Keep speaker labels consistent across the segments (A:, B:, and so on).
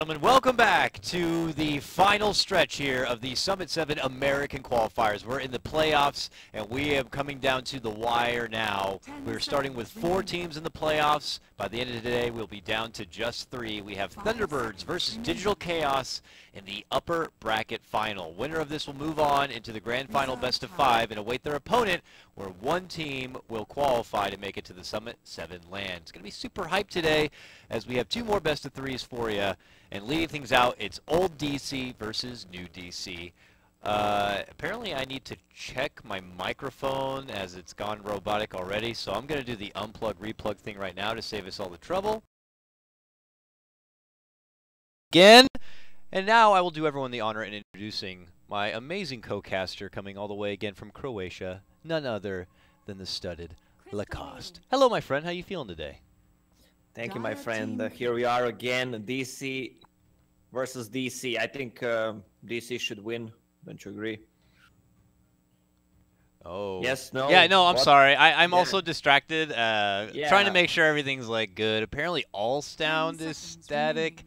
A: Gentlemen, welcome back to the final stretch here of the Summit 7 American Qualifiers. We're in the playoffs, and we are coming down to the wire now. We're starting with 4 teams in the playoffs. By the end of the day, we'll be down to just 3. We have TBirds versus Digital Chaos in the upper bracket final. Winner of this will move on into the grand final best of 5 and await their opponent, where one team will qualify to make it to the Summit 7 land. It's going to be super hyped today as we have 2 more best of 3s for you. And leading things out, it's old DC versus new DC. Apparently I need to check my microphone as it's gone robotic already, so I'm going to do the unplug replug thing right now to save us all the trouble. Again, and now I will do everyone the honor in introducing my amazing co-caster coming all the way again from Croatia, none other than the studded Lacoste. Hello my friend, how you feeling today?
B: Thank you, my friend. Here we are again, DC versus DC. I think DC should win. Don't you agree?
A: Oh.
B: Yes, no?
A: Yeah, no, I'm
B: what?
A: sorry. I'm also distracted, trying to make sure everything's, like, good. Apparently all sound is static,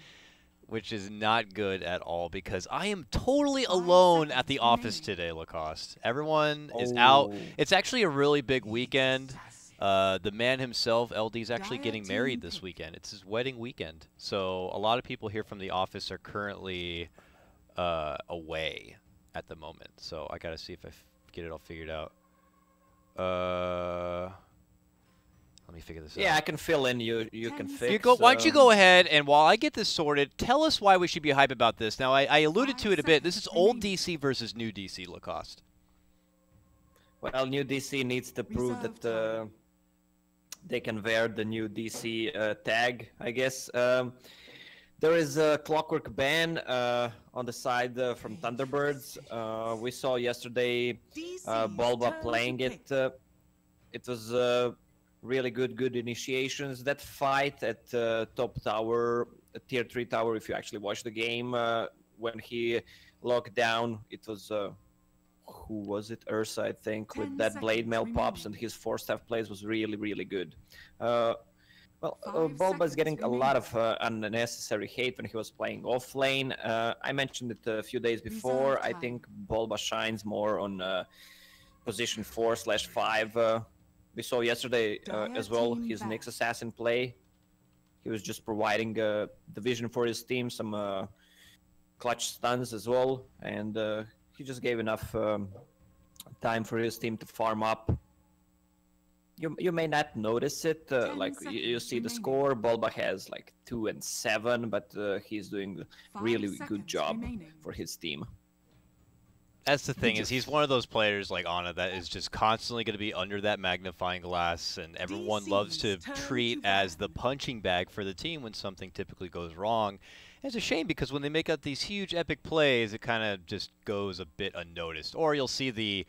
A: which is not good at all because I am totally alone at the office today, Lacoste. Everyone is out. It's actually a really big weekend. The man himself, LD, is actually getting married this weekend. It's his wedding weekend. So a lot of people here from the office are currently away at the moment. So I got to see if I get it all figured out. Let me figure this out.
B: Yeah, I can fill in. You can fix.
A: Why don't you go ahead, and while I get this sorted, tell us why we should be hype about this. Now, I alluded to it a bit. This is old DC versus new DC, Lacoste.
B: Well, new DC needs to prove that they can wear the new DC tag, I guess. There is a clockwork ban on the side from TBirds. We saw yesterday Bulba playing it. It was really good initiations. That fight at top tower, tier 3 tower, if you actually watch the game, when he locked down, it was... who was it? Ursa, I think, with that blade mail pops and his 4-staff plays was really good. Bulba is getting a lot of unnecessary hate when he was playing off lane. I mentioned it a few days before. I think Bulba shines more on position 4/5. We saw yesterday as well his Nyx Assassin play. He was just providing the vision for his team, some clutch stuns as well, and he just gave enough time for his team to farm up. You may not notice it, like you see the score. Bulba has like 2 and 7, but he's doing a really good job for his team.
A: That's the thing, is he's one of those players like Ana that is just constantly going to be under that magnifying glass, and everyone loves to treat as the punching bag for the team when something typically goes wrong. It's a shame because when they make up these huge epic plays, it kind of just goes a bit unnoticed. Or you'll see the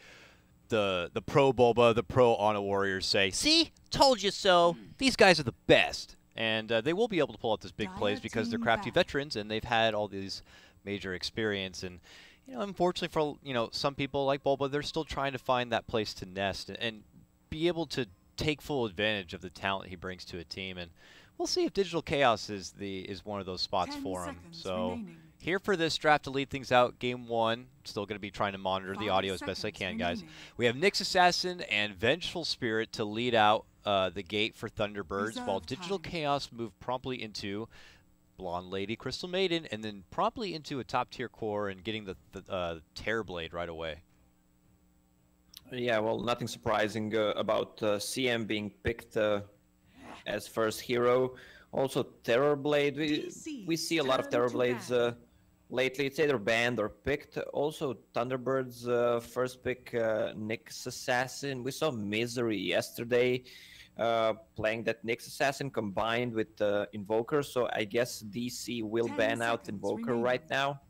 A: pro Bulba, the pro Ana Warriors say, "See, told you so. These guys are the best." And they will be able to pull out these big plays because they're crafty veterans and they've had all these major experience. And unfortunately for some people like Bulba, they're still trying to find that place to nest and be able to take full advantage of the talent he brings to a team. And we'll see if Digital Chaos is one of those spots for him. So here for this draft to lead things out, game 1. Still going to be trying to monitor the audio as best I can, guys. We have Nyx Assassin and Vengeful Spirit to lead out the gate for TBirds, while Digital Chaos move promptly into Blonde Lady, Crystal Maiden, and then promptly into a top-tier core and getting the Terrorblade right away.
B: Yeah, well, nothing surprising about CM being picked as first hero. Also, Terrorblade. We see a lot of Terrorblades lately. It's either banned or picked. Also, TBirds first pick Nyx Assassin. We saw Misery yesterday playing that Nyx Assassin combined with Invoker. So I guess DC will ban out Invoker right now.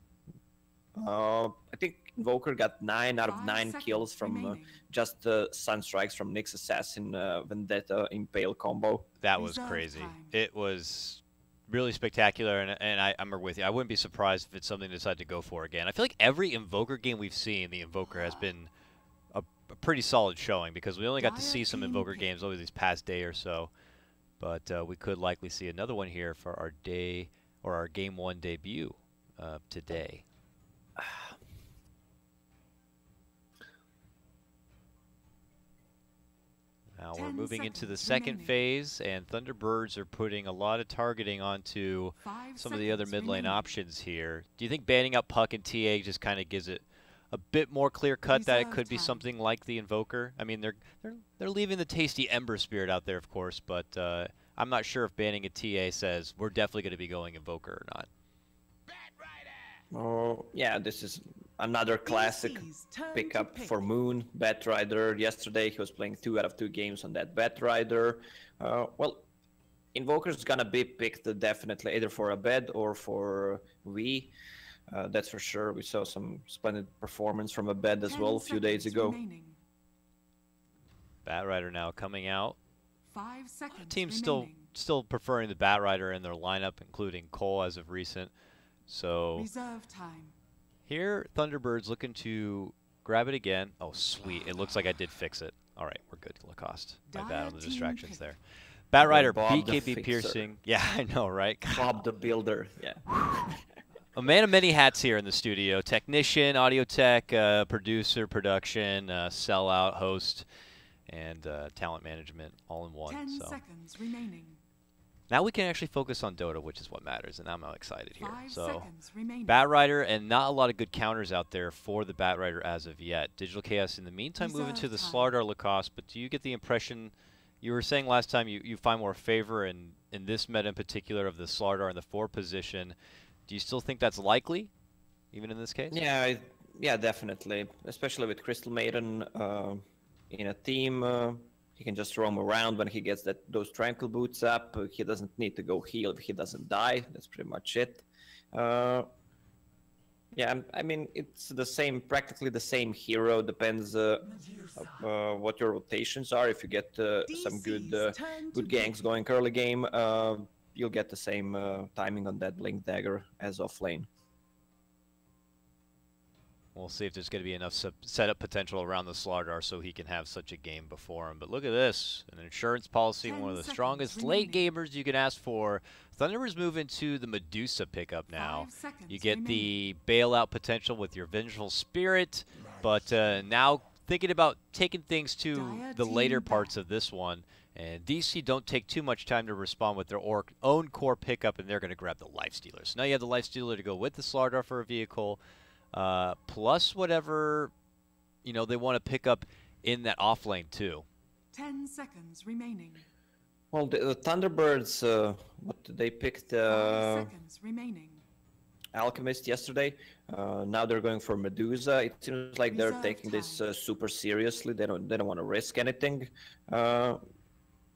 B: I think Invoker got 9 out of 9 kills from just Sun Strikes from Nyx Assassin Vendetta Impale combo.
A: That was crazy. It was really spectacular, and I'm with you. I wouldn't be surprised if it's something they decide to go for again. I feel like every Invoker game we've seen, the Invoker has been a pretty solid showing because we only got to see some Invoker games over these past day or so. But we could likely see another one here for our day or our Game 1 debut today? Now we're moving into the second phase, and Thunderbirds are putting a lot of targeting onto some of the other mid lane options here. Do you think banning up Puck and TA just kind of gives it a bit more clear cut that it could be something like the Invoker? I mean, they're leaving the tasty Ember Spirit out there, of course, but I'm not sure if banning a TA says we're definitely going to be going Invoker or not.
B: Oh, yeah, this is another classic pickup for Moon. Batrider, yesterday he was playing 2 out of 2 games on that Batrider. Well, Invoker's gonna be picked definitely either for a bed or for V. That's for sure. We saw some splendid performance from a bed as well a few days ago.
A: Batrider now coming out.
C: 5 seconds.
A: Teams still preferring the Batrider in their lineup, including Cole as of recent. So
C: reserve time.
A: Here, Thunderbirds looking to grab it again. Oh, sweet. It looks like I did fix it. All right, we're good, Lacoste. My bad on the distractions there. Batrider, BKB piercing. Yeah, I know, right?
B: Bob the Builder, yeah.
A: A man of many hats here in the studio. Technician, audio tech, producer, production, sellout, host, and talent management all in one.
C: 10 seconds remaining.
A: Now we can actually focus on Dota, which is what matters, and I'm excited here.
C: 5
A: So,
C: seconds remaining.
A: Batrider, and not a lot of good counters out there for the Batrider as of yet. Digital Chaos in the meantime moving to the Slardar Lacoste, but do you get the impression, you were saying last time you find more favor in this meta in particular of the Slardar in the 4 position. Do you still think that's likely, even in this case?
B: Yeah, definitely. Especially with Crystal Maiden in a team. He can just roam around when he gets those tranquil boots up. He doesn't need to go heal if he doesn't die. That's pretty much it. Yeah, I mean, it's the same, practically the same hero. Depends what your rotations are. If you get some good ganks going early game, you'll get the same timing on that Blink Dagger as off lane.
A: We'll see if there's going to be enough setup potential around the Slardar so he can have such a game before him. But look at this. An insurance policy, one of the strongest late gamers you can ask for. Thunderbirds move into the Medusa pickup now. You get the bailout potential with your Vengeful Spirit. But now thinking about taking things to the later parts of this one. And DC don't take too much time to respond with their own core pickup, and they're going to grab the Lifestealer. So now you have the Lifestealer to go with the Slardar for a vehicle. Plus whatever, they want to pick up in that off lane too.
C: 10 seconds remaining.
B: Well, the Thunderbirds, they picked
C: 5 seconds remaining.
B: Alchemist yesterday. Now they're going for Medusa. It seems like they're taking this super seriously. They don't want to risk anything.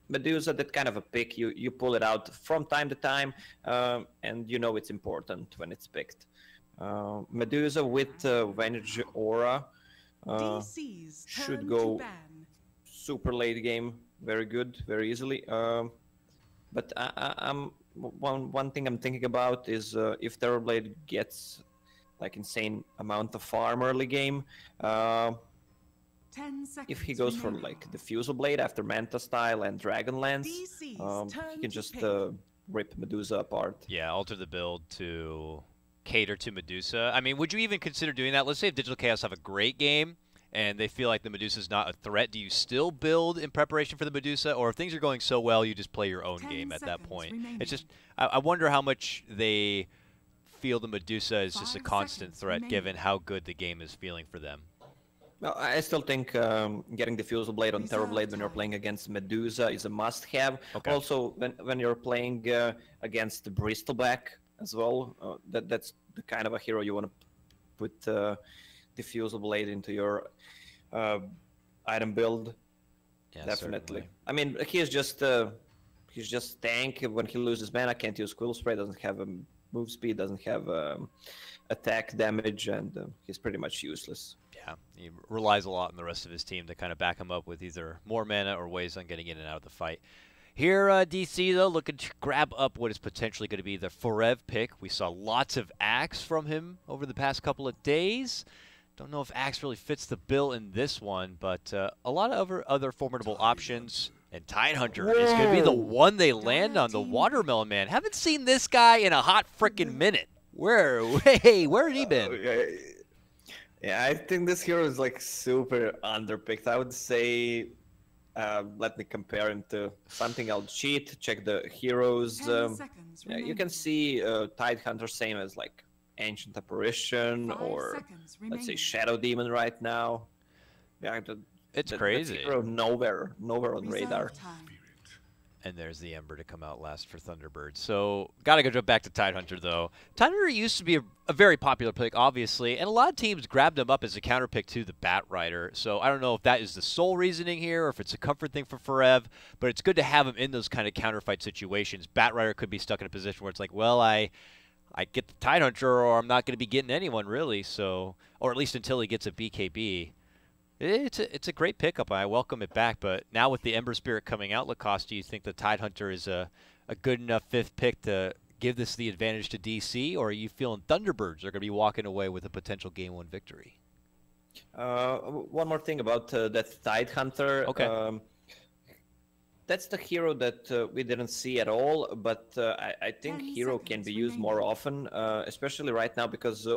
B: Medusa, that kind of a pick. You pull it out from time to time, and it's important when it's picked. Medusa with Venge Aura should go super late game, very good, very easily. But I'm one thing I'm thinking about is if Terrorblade gets like insane amount of farm early game.
C: 10 seconds
B: if he goes for like the Fusel Blade after Manta style and Dragonlance, he can just rip Medusa apart.
A: Yeah, alter the build to cater to Medusa. I mean, would you even consider doing that? Let's say if Digital Chaos have a great game and they feel like the Medusa is not a threat, do you still build in preparation for the Medusa? Or if things are going so well, you just play your own game at that point?
C: Remaining.
A: It's just, I wonder how much they feel the Medusa is just a constant threat
C: remaining.
A: given how good the game is feeling for them.
B: Well, I still think getting the Fusel Blade on Terrorblade when you're playing against Medusa is a must-have.
A: Okay.
B: Also, when you're playing against Bristleback as well, that's the kind of a hero you want to put the Fusel Blade into your item build.
A: Yeah,
B: definitely.
A: Certainly.
B: I mean, he's just tank. When he loses mana, can't use Quill Spray, doesn't have a move speed, doesn't have attack damage, and he's pretty much useless.
A: Yeah, he relies a lot on the rest of his team to kind of back him up with either more mana or ways on getting in and out of the fight. Here, DC, though, looking to grab up what is potentially going to be the Forev pick. We saw lots of Axe from him over the past couple of days. Don't know if Axe really fits the bill in this one, but a lot of other formidable options. And Tidehunter is going to be the one they land on, the Watermelon Man. Haven't seen this guy in a hot frickin' minute. Where had he been?
B: Yeah, I think this hero is like super underpicked. I would say, let me compare him to something. I'll cheat, check the heroes. Yeah, you can see Tidehunter same as like Ancient Apparition or let's say Shadow Demon right now. Yeah,
A: it's crazy.
B: Hero nowhere on radar.
A: And there's the Ember to come out last for TBirds. So, got to go back to Tidehunter, though. Tidehunter used to be a very popular pick, obviously, and a lot of teams grabbed him up as a counter pick to the Bat Rider. So, I don't know if that is the sole reasoning here or if it's a comfort thing for Forev, but it's good to have him in those kind of counterfight situations. Bat Rider could be stuck in a position where it's like, well, I get the Tidehunter or I'm not going to be getting anyone, really. So, or at least until he gets a BKB. It's a great pickup. I welcome it back, but now with the Ember Spirit coming out, Lacoste, do you think the Tidehunter is a good enough fifth pick to give this the advantage to DC, or are you feeling TBirds are going to be walking away with a potential Game 1 victory?
B: One more thing about that Tidehunter.
A: Okay.
B: That's the hero that we didn't see at all, but I think hero can be used more often, especially right now because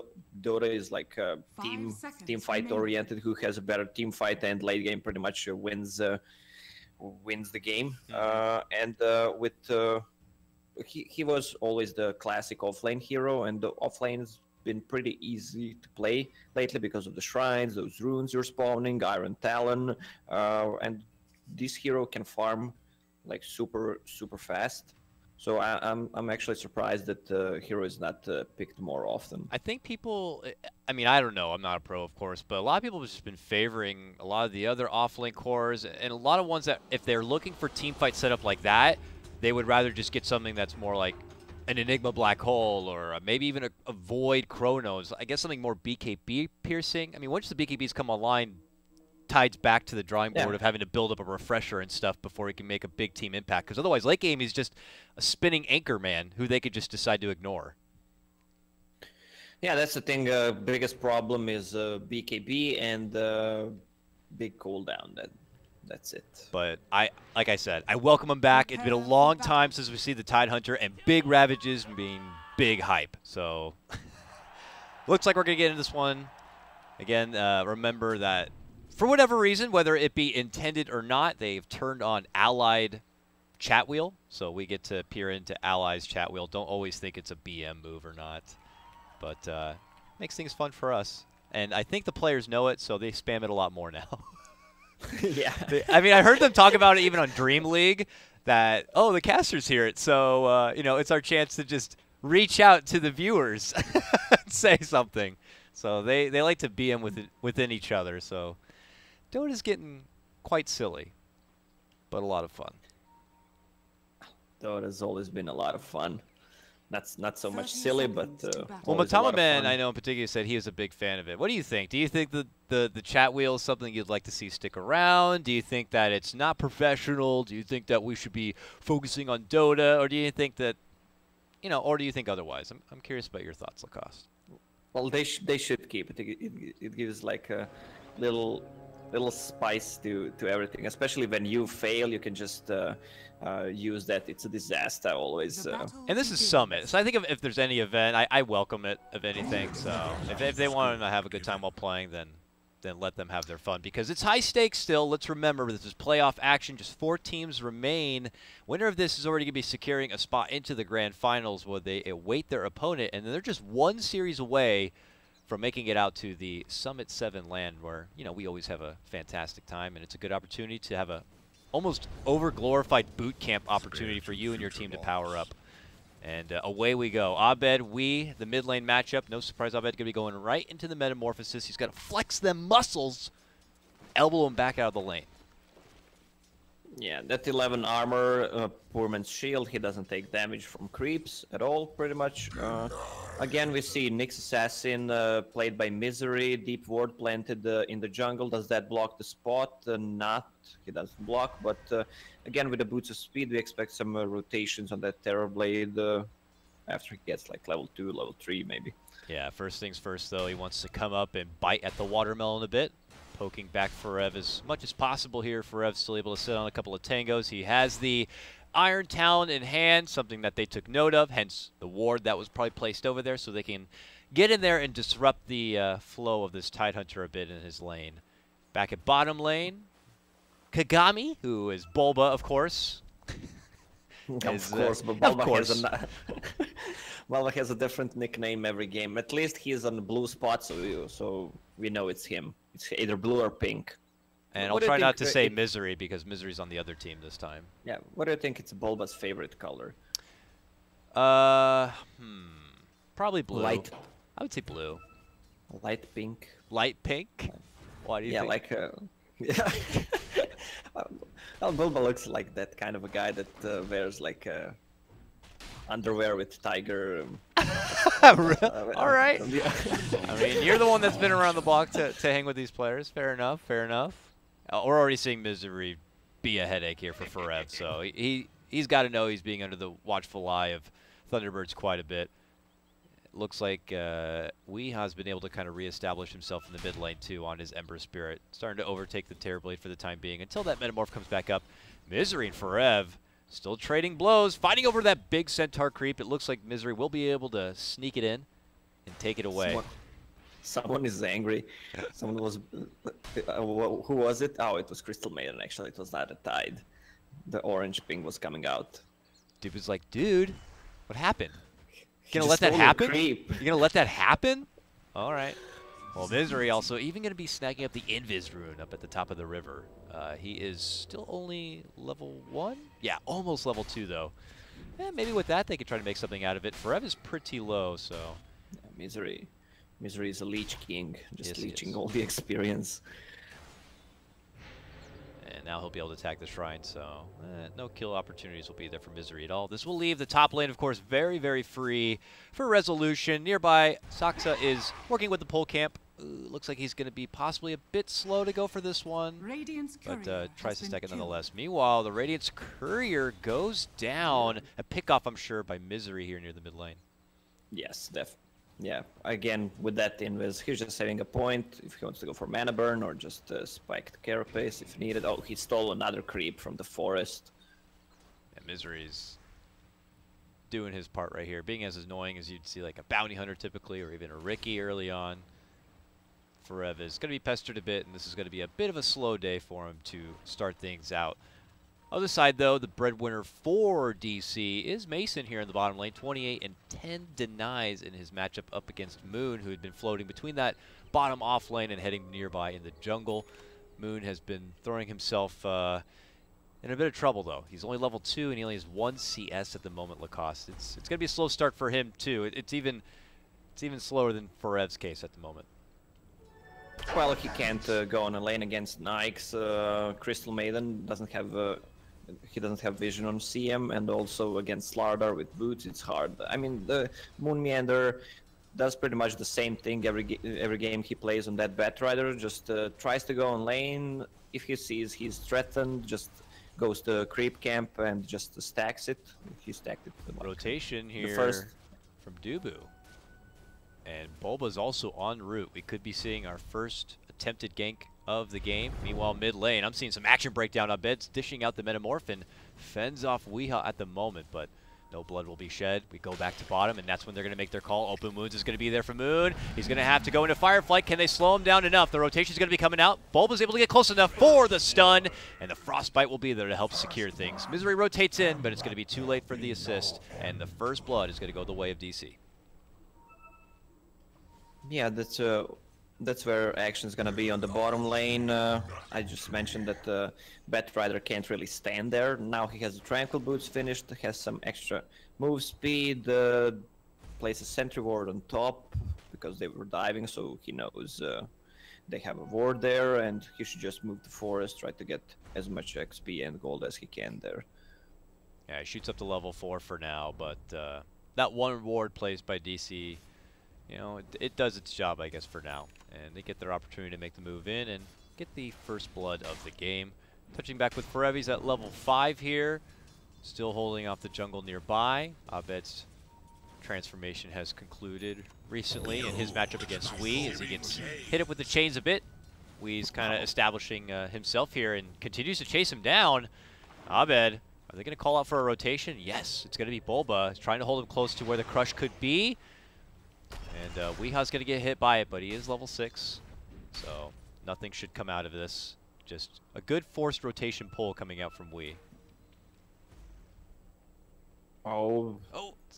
B: Dota is like team fight oriented, who has a better team fight and late game pretty much wins the game. He was always the classic offlane hero, and the offlane's been pretty easy to play lately because of the shrines, those runes you're spawning, Iron Talon, and this hero can farm like super fast. So I'm actually surprised that hero is not picked more often.
A: I think people, I mean, I don't know, I'm not a pro, of course, but a lot of people have just been favoring a lot of the other offlane cores, and a lot of ones that, if they're looking for team fight setup like that, they would rather just get something that's more like an Enigma Black Hole or maybe even a Void Chronos. I guess something more BKB piercing. I mean, once the BKBs come online, Tide's back to the drawing board of having to build up a refresher and stuff before he can make a big team impact. Because otherwise, late game, he's just a spinning anchor man who they could just decide to ignore.
B: Yeah, that's the thing. Biggest problem is BKB and big cooldown. That's it.
A: But like I said, I welcome him back. It's been a long time since we see the Tidehunter, and big ravages being big hype. So looks like we're going to get into this one. Again, remember that for whatever reason, whether it be intended or not, they've turned on Allied chat wheel. So we get to peer into Allies chat wheel. Don't always think it's a BM move or not. But makes things fun for us. And I think the players know it, so they spam it a lot more now.
B: Yeah.
A: I mean, I heard them talk about it even on Dream League that, oh, the casters hear it. So, you know, it's our chance to just reach out to the viewers and say something. So they like to BM within each other. So Dota's getting quite silly, but a lot of fun.
B: Dota's always been a lot of fun. Not so much silly, but
A: well, Matama Man, I know in particular, said he was a big fan of it. What do you think? Do you think the chat wheel is something you'd like to see stick around? Do you think that it's not professional? Do you think that we should be focusing on Dota, or do you think that, you know, or do you think otherwise? I'm curious about your thoughts, Lacoste.
B: Well, they should keep it. It gives like a little spice to everything. Especially when you fail, you can just use that. It's a disaster always.
A: And this is Summit, so I think if there's any event, I welcome it, if anything. So if they want to have a good time while playing, then let them have their fun, because it's high stakes still. Let's remember, this is playoff action. Just 4 teams remain. Winner of this is already going to be securing a spot into the grand finals where they await their opponent, and then they're just 1 series away from making it out to the Summit 7 land, where, you know, we always have a fantastic time, and it's a good opportunity to have a almost over-glorified boot camp opportunity for you and your team to power up. And away we go. Abed, the mid lane matchup. No surprise, Abed going to be going right into the Metamorphosis. He's got to flex them muscles, elbow him back out of the lane.
B: Yeah, that 11 armor, poor man's shield. He doesn't take damage from creeps at all, pretty much. Again, we see Nyx Assassin played by Misery. Deep ward planted in the jungle. Does that block the spot? Not. He doesn't block. But again, with the Boots of Speed, we expect some rotations on that Terrorblade after he gets like level 2, level 3 maybe.
A: Yeah, first things first, though. He wants to come up and bite at the Watermelon a bit. Poking back Forev as much as possible here. Forev still able to sit on a couple of tangos. He has the Iron Talon in hand, something that they took note of, hence the ward that was probably placed over there so they can get in there and disrupt the flow of this Tidehunter a bit in his lane. Back at bottom lane, Kagami, who is Bulba, of course.
B: But Bulba Bulba has a different nickname every game. At least he's on the blue spot, so we know it's him. It's either blue or pink.
A: And I'll try not to say Misery because Misery's on the other team this time.
B: Yeah, what do you think it's Bulba's favorite color?
A: Probably blue.
B: Light.
A: I would say blue.
B: Light pink.
A: Light pink? Why do you think?
B: Yeah. Well, Bulba looks like that kind of a guy that wears like underwear with tiger.
A: All right. I mean, you're the one that's been around the block to hang with these players. Fair enough. Fair enough. We're already seeing Misery be a headache here for Forev, so he's got to know he's being under the watchful eye of Thunderbirds quite a bit. It looks like Weeha's been able to kind of reestablish himself in the mid lane too on his Ember Spirit, starting to overtake the Terrorblade for the time being until that Metamorph comes back up. Misery and Forev still trading blows, fighting over that big Centaur creep. It looks like Misery will be able to sneak it in and take it away.
B: Someone is angry. Someone was... who was it? Oh, it was Crystal Maiden, actually. It was not a Tide. The orange ping was coming out.
A: Dude was like, dude, what happened? You gonna let that happen? You gonna let that happen? All right. Well, Misery also even gonna be snagging up the Invis rune up at the top of the river. He is still only level 1? Yeah, almost level 2 though. Maybe with that they could try to make something out of it. Forev is pretty low, so...
B: Yeah, Misery is a Leech King, just leeching all the experience.
A: And now he'll be able to attack the Shrine, so no kill opportunities will be there for Misery at all. This will leave the top lane, of course, very, very free for resolution. Nearby, Saksa is working with the pole camp. Looks like he's going to be possibly a bit slow to go for this one, but tries to stack it nonetheless. Meanwhile, the Radiance Courier goes down. A pickoff, I'm sure, by Misery here near the mid lane.
B: Yes, yeah, again, with that Invis, he's just saving a point if he wants to go for mana burn or just spike the carapace if needed. Oh, he stole another creep from the forest.
A: And Misery's doing his part right here, being as annoying as you'd see like a bounty hunter typically, or even a Ricky early on. Forev is going to be pestered a bit, and this is going to be a bit of a slow day for him to start things out. Other side, though, the breadwinner for DC is Mason here in the bottom lane. 28 and 10 denies in his matchup up against Moon, who had been floating between that bottom off lane and heading nearby in the jungle. Moon has been throwing himself in a bit of trouble, though. He's only level 2, and he only has 1 CS at the moment, Lacoste. It's going to be a slow start for him, too. It's even slower than Forev's case at the moment.
B: Well, he can't go on a lane against Nyx. Crystal Maiden doesn't have... he doesn't have vision on CM, and also against Slardar with boots, it's hard. I mean, the Moon Meander does pretty much the same thing every game he plays on that Batrider. Just tries to go on lane. If he sees he's threatened, just goes to creep camp and just stacks it. He stacked it.
A: Rotation here from Dubu. And Bulba's also en route. We could be seeing our first attempted gank of the game. Meanwhile, mid lane, I'm seeing some action breakdown on Beds, dishing out the Metamorph and fends off Weeha at the moment, but no blood will be shed. We go back to bottom, and that's when they're going to make their call. Open Wounds is going to be there for Moon. He's going to have to go into Fireflight. Can they slow him down enough? The rotation's going to be coming out. Bulba's able to get close enough for the stun, and the Frostbite will be there to help secure things. Misery rotates in, but it's going to be too late for the assist, and the first blood is going to go the way of DC.
B: Yeah, that's where action is going to be on the bottom lane. I just mentioned that Batrider can't really stand there. Now he has the Tranquil Boots finished, has some extra move speed, places Sentry Ward on top because they were diving, so he knows they have a ward there, and he should just move the forest, try to get as much XP and gold as he can there.
A: Yeah, he shoots up to level 4 for now, but that one ward placed by DC, you know, it does its job, I guess, for now. And they get their opportunity to make the move in and get the first blood of the game. Touching back with Forevi's at level 5 here. Still holding off the jungle nearby. Abed's transformation has concluded recently in his matchup against Wee as he gets hit up with the chains a bit. Wee's kind of establishing himself here and continues to chase him down. Abed, are they going to call out for a rotation? Yes, it's going to be Bulba. He's trying to hold him close to where the crush could be. And Weeha's going to get hit by it, but he is level 6. So nothing should come out of this. Just a good forced rotation pull coming out from Wee.
B: Oh,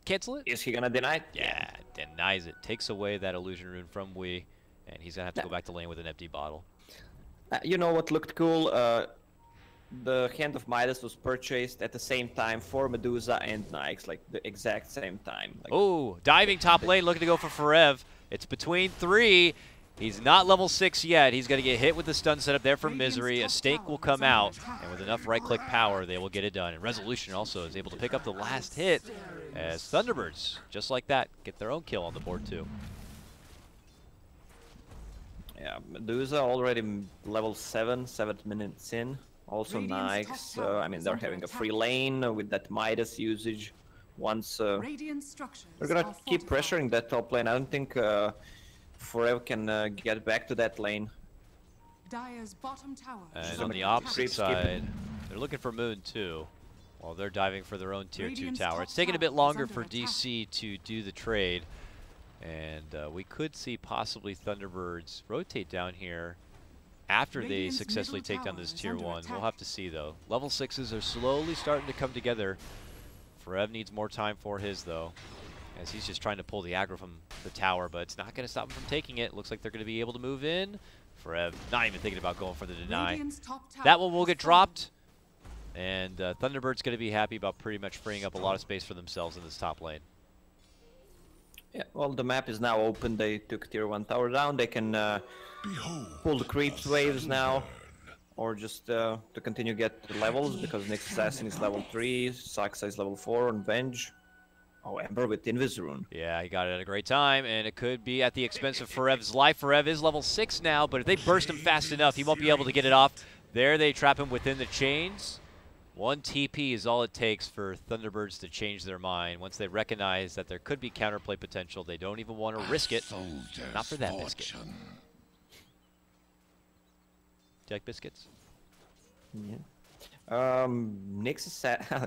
A: cancel it?
B: Is he going to deny it?
A: Yeah, denies it. Takes away that illusion rune from Wee. And he's going to have to go back to lane with an empty bottle.
B: You know what looked cool? The Hand of Midas was purchased at the same time for Medusa and Nyx, like the exact same time. Like,
A: oh, diving top lane, looking to go for Forev. It's between 3. He's not level 6 yet. He's going to get hit with the stun setup there from Misery. A stake will come out, and with enough right-click power, they will get it done. And Resolution also is able to pick up the last hit as Thunderbirds, just like that, get their own kill on the board too.
B: Yeah, Medusa already level 7 minutes in. Also Nyx, I mean, they're having a free lane with that Midas usage. Once they're gonna keep pressuring that top lane. I don't think Forever can get back to that lane.
C: Dire's bottom tower.
A: And on the opposite side, they're looking for Moon too. While they're diving for their own tier 2 tower. It's taking a bit longer for DC to do the trade. And we could see possibly Thunderbirds rotate down here after they successfully take down this tier 1. We'll have to see though. Level 6s are slowly starting to come together. Forev needs more time for his though, as he's just trying to pull the aggro from the tower, but it's not going to stop him from taking it. Looks like they're going to be able to move in. Forev not even thinking about going for the deny. That one will get dropped. And Thunderbird's going to be happy about pretty much freeing up a lot of space for themselves in this top lane.
B: Yeah, well, the map is now open. They took tier 1 tower down. They can pull the creeps waves now, or just to continue get the levels, because Nyx Assassin is level 3, Saxa is level 4 on Venge. Oh, Ember with Invis-Rune.
A: Yeah, he got it at a great time, and it could be at the expense of Forev's life. Forev is level 6 now, but if they burst him fast enough, he won't be able to get it off. There they trap him within the chains. 1 TP is all it takes for Thunderbirds to change their mind. Once they recognize that there could be counterplay potential, they don't even want to risk it. Not for that biscuit. Do you like biscuits?
B: Yeah.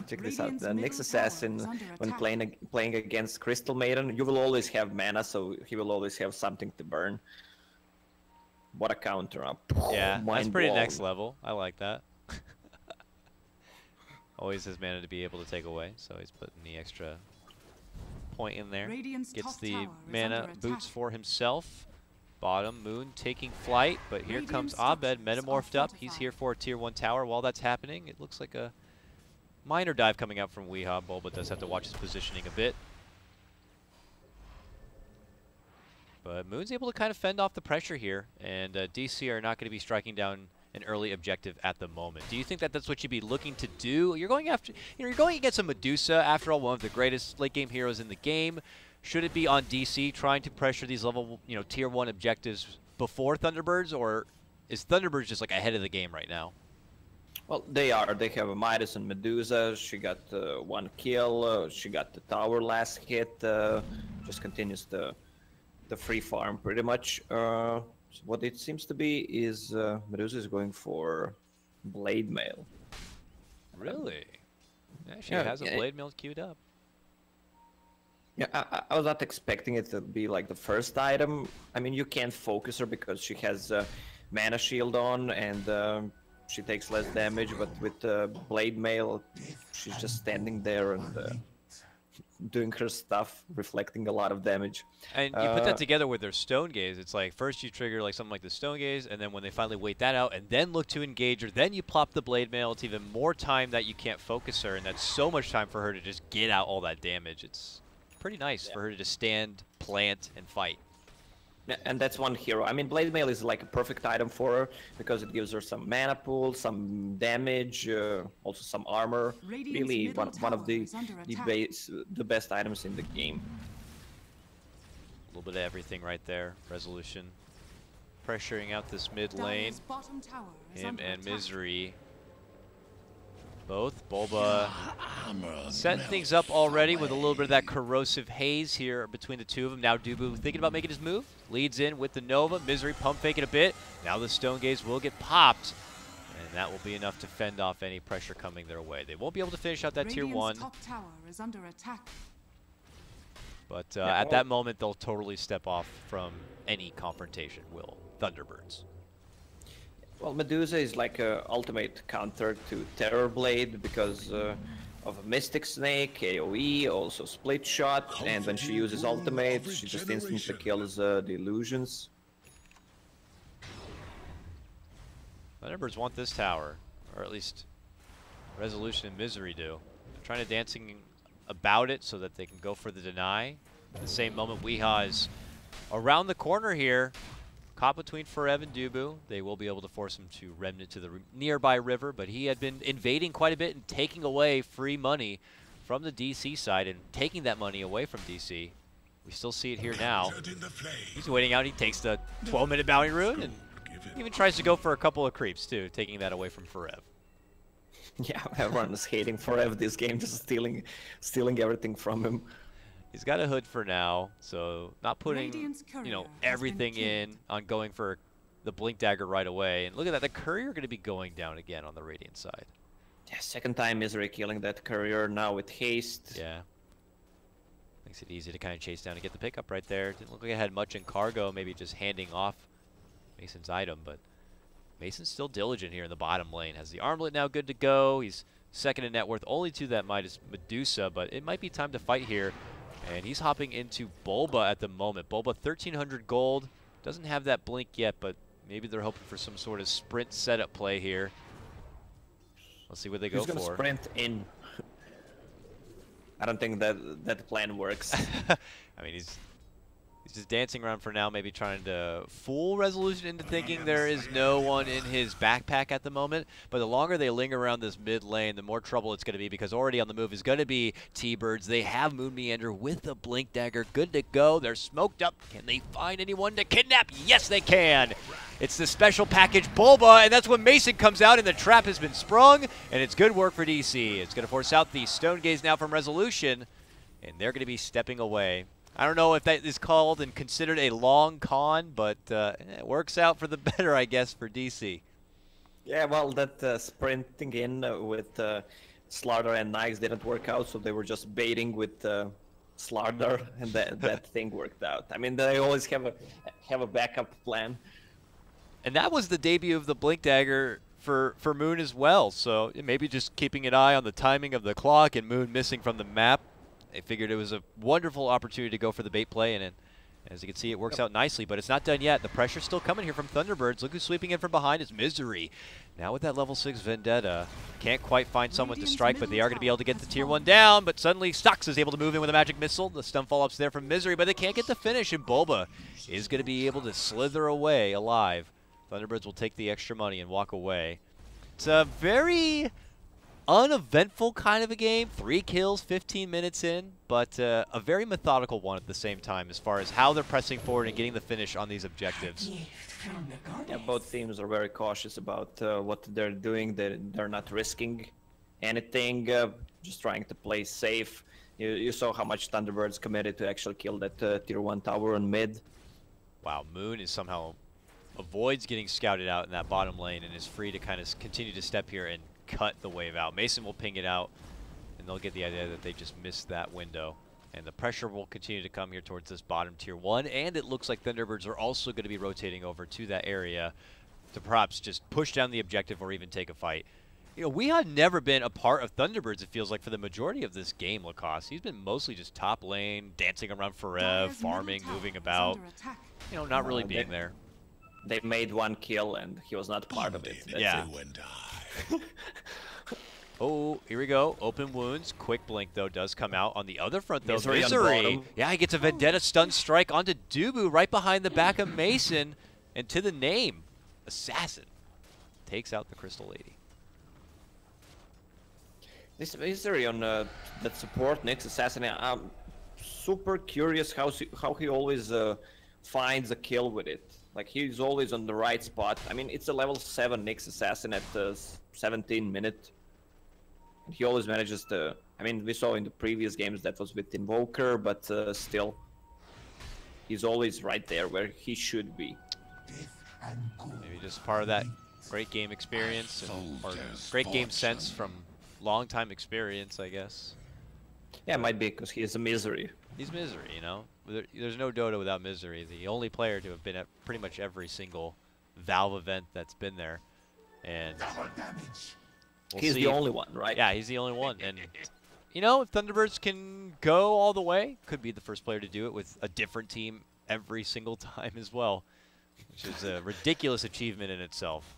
B: Check this out. Nyx Assassin, when playing against Crystal Maiden, you will always have mana, so he will always have something to burn. What a counter up.
A: Yeah, that's pretty next level. I like that. Always has mana to be able to take away, so he's putting the extra point in there. Gets the mana boots for himself. Bottom, Moon taking flight, but here comes Abed, metamorphed up. He's here for a tier 1 tower. While that's happening, it looks like a minor dive coming out from Weeha. Bulba does have to watch his positioning a bit. But Moon's able to kind of fend off the pressure here, and DC are not going to be striking down an early objective at the moment. Do you think that that's what you'd be looking to do? You're going after, you're going against a Medusa, after all, one of the greatest late game heroes in the game. Should it be on DC trying to pressure these level, tier 1 objectives before Thunderbirds, or is Thunderbirds just like ahead of the game right now?
B: Well, they are. They have a Midas and Medusa. She got 1 kill. She got the tower last hit. Just continues the free farm pretty much. What it seems to be is Medusa is going for Blade Mail.
A: Really? Yeah, she has a Blade Mail queued up.
B: Yeah, I was not expecting it to be like the first item. I mean, you can't focus her because she has mana shield on and she takes less damage, but with Blade Mail, she's just standing there and doing her stuff, reflecting a lot of damage.
A: And you put that together with their Stone Gaze. It's like first you trigger like something like the Stone Gaze, and then when they finally wait that out and then look to engage her, then you plop the Blade Mail. It's even more time that you can't focus her, and that's so much time for her to just get out all that damage. It's pretty nice for her to just stand, plant, and fight.
B: Yeah, and that's one hero. I mean, Blade Mail is like a perfect item for her because it gives her some mana pool, some damage, also some armor. Really, one of the best items in the game.
A: A little bit of everything right there. Resolution, pressuring out this mid lane. Him and Misery Both. Bulba setting things up already with a little bit of that corrosive haze here between the two of them. Now Dubu thinking about making his move. Leads in with the Nova. Misery pump faking a bit. Now the Stone Gaze will get popped. And that will be enough to fend off any pressure coming their way. They won't be able to finish out that tier 1.
C: Top tower is under attack.
A: But at that moment, they'll totally step off from any confrontation, will Thunderbirds.
B: Well, Medusa is like a ultimate counter to Terrorblade because of a Mystic Snake, AoE, also Split Shot, and when she uses ultimate, she just instantly kills the illusions.
A: Thunderbirds want this tower, or at least Resolution and Misery do. They're trying to dancing about it so that they can go for the deny. At the same moment, Weehaw is around the corner here. Caught between Forev and Dubu. They will be able to force him to Remnant to the nearby river, but he had been invading quite a bit and taking away free money from the DC side and taking that money away from DC. We still see it here now. He's waiting out. He takes the 12-minute bounty rune and even tries to go for a couple of creeps too, taking that away from Forev.
B: Yeah, everyone is hating Forev this game, just stealing everything from him.
A: He's got a hood for now, so not putting, everything in on going for the Blink Dagger right away. And look at that, the Courier going to be going down again on the Radiant side.
B: Yeah, second time Misery killing that Courier, now with haste.
A: Yeah. Makes it easy to kind of chase down and get the pickup right there. Didn't look like it had much in cargo, maybe just handing off Mason's item, but Mason's still diligent here in the bottom lane. Has the armlet now good to go. He's second in net worth, only to that Midas Medusa, but it might be time to fight here. And he's hopping into Bulba at the moment. Bulba, 1,300 gold. Doesn't have that blink yet, but maybe they're hoping for some sort of sprint setup play here. Let's see what they go for.
B: He's gonna sprint in. I don't think that plan works.
A: I mean, he's just dancing around for now, maybe trying to fool Resolution into thinking there is no one in his backpack at the moment. But the longer they linger around this mid lane, the more trouble it's going to be, because already on the move is going to be TBirds. They have Moon Meander with the Blink Dagger good to go. They're smoked up. Can they find anyone to kidnap? Yes, they can. It's the special package Bulba, and that's when Mason comes out, and the trap has been sprung, and it's good work for DC. It's going to force out the Stone Gaze now from Resolution, and they're going to be stepping away. I don't know if that is called and considered a long con, but it works out for the better, I guess, for DC.
B: Yeah, well, that sprinting in with Slardar and Nyx didn't work out, so they were just baiting with Slardar, and that thing worked out. I mean, they always have a backup plan.
A: And that was the debut of the Blink Dagger for Moon as well, so maybe just keeping an eye on the timing of the clock and Moon missing from the map. They figured it was a wonderful opportunity to go for the bait play, and as you can see, it works out nicely, but it's not done yet. The pressure's still coming here from Thunderbirds. Look who's sweeping in from behind is Misery. Now with that level 6 Vendetta, can't quite find someone to strike, but they are going to be able to get the tier 1 down, but suddenly Stux is able to move in with a magic missile. The stun follow-up's there from Misery, but they can't get the finish, and Bulba is going to be able to slither away alive. Thunderbirds will take the extra money and walk away. It's a very uneventful kind of a game. 3 kills, 15 minutes in, but a very methodical one at the same time as far as how they're pressing forward and getting the finish on these objectives.
B: Yeah, both teams are very cautious about what they're doing. They're not risking anything, just trying to play safe. You saw how much Thunderbirds committed to actually kill that tier 1 tower on mid.
A: Wow, Moon is somehow avoids getting scouted out in that bottom lane and is free to kind of continue to step here and cut the wave out. Mason will ping it out, and they'll get the idea that they just missed that window. And the pressure will continue to come here towards this bottom tier 1, and it looks like Thunderbirds are also going to be rotating over to that area to perhaps just push down the objective or even take a fight. You know, we had never been a part of Thunderbirds, it feels like, for the majority of this game, Lacoste. He's been mostly just top lane, dancing around Forev, farming, moving about, you know, not really being there.
B: They made 1 kill, and he was not part of it.
A: Yeah. Oh, here we go. Open wounds. Quick blink, though, does come out. On the other front, though, Misery. Yeah, he gets a Vendetta stun strike onto Dubu right behind the back of Mason. And to the name, Assassin. Takes out the Crystal Lady.
B: This Misery on that support next Assassin, I'm super curious how he always finds a kill with it. Like, he's always on the right spot. I mean, it's a level 7 Nyx Assassin at the 17 minute. And he always manages to. I mean, we saw in the previous games that was with Invoker, but still, he's always right there where he should be.
A: Maybe just part of that great game experience, or great game sense from long time experience, I guess.
B: Yeah, it might be because he is a Misery.
A: He's Misery, you know. There's no Dota without Misery. The only player to have been at pretty much every single Valve event that's been there, and
B: He's the only one, right?
A: Yeah, he's the only one, and you know, if Thunderbirds can go all the way, could be the first player to do it with a different team every single time as well, which is a ridiculous achievement in itself.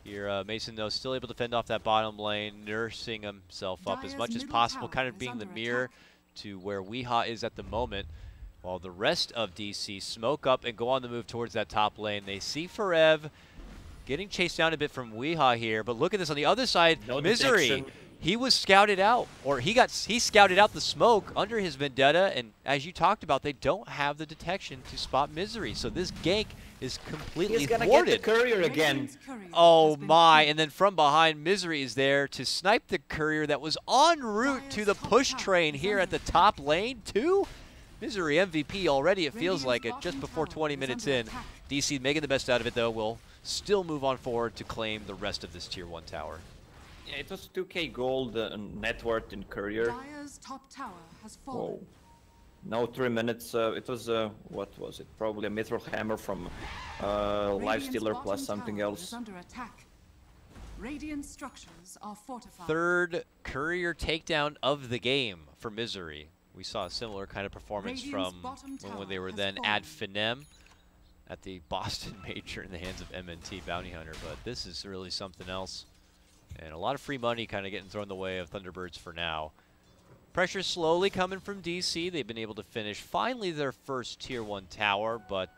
A: Here, Mason, though, still able to fend off that bottom lane, nursing himself up as much as possible, kind of being the mirror to where Weehaw is at the moment, while the rest of DC smoke up and go on the move towards that top lane. They see Forev getting chased down a bit from Weehaw here, but look at this on the other side.
B: No
A: Misery,
B: detection.
A: he was scouted out, or he scouted out the smoke under his Vendetta, and as you talked about, they don't have the detection to spot Misery, so this gank is completely
B: He's gonna
A: thwarted.
B: get the courier again.
A: Oh my, and then from behind, Misery is there to snipe the courier that was en route to the push train here at the top lane too. Misery MVP already, it feels like it, just before 20 minutes in. DC making the best out of it though, will still move on forward to claim the rest of this tier 1 tower.
B: Yeah, it was 2k gold net worth in courier.
C: Dire's top tower has fallen.
B: Whoa. No 3 minutes. It was, what was it? Probably a Mithril Hammer from Lifestealer plus something else.
C: Under attack. Radiant structures are fortified.
A: Third courier takedown of the game for Misery. We saw a similar kind of performance from when they were then ad Finem at the Boston Major in the hands of MNT Bounty Hunter, but this is really something else. And a lot of free money kind of getting thrown the way of Thunderbirds for now. Pressure slowly coming from DC. They've been able to finish finally their first tier 1 tower, but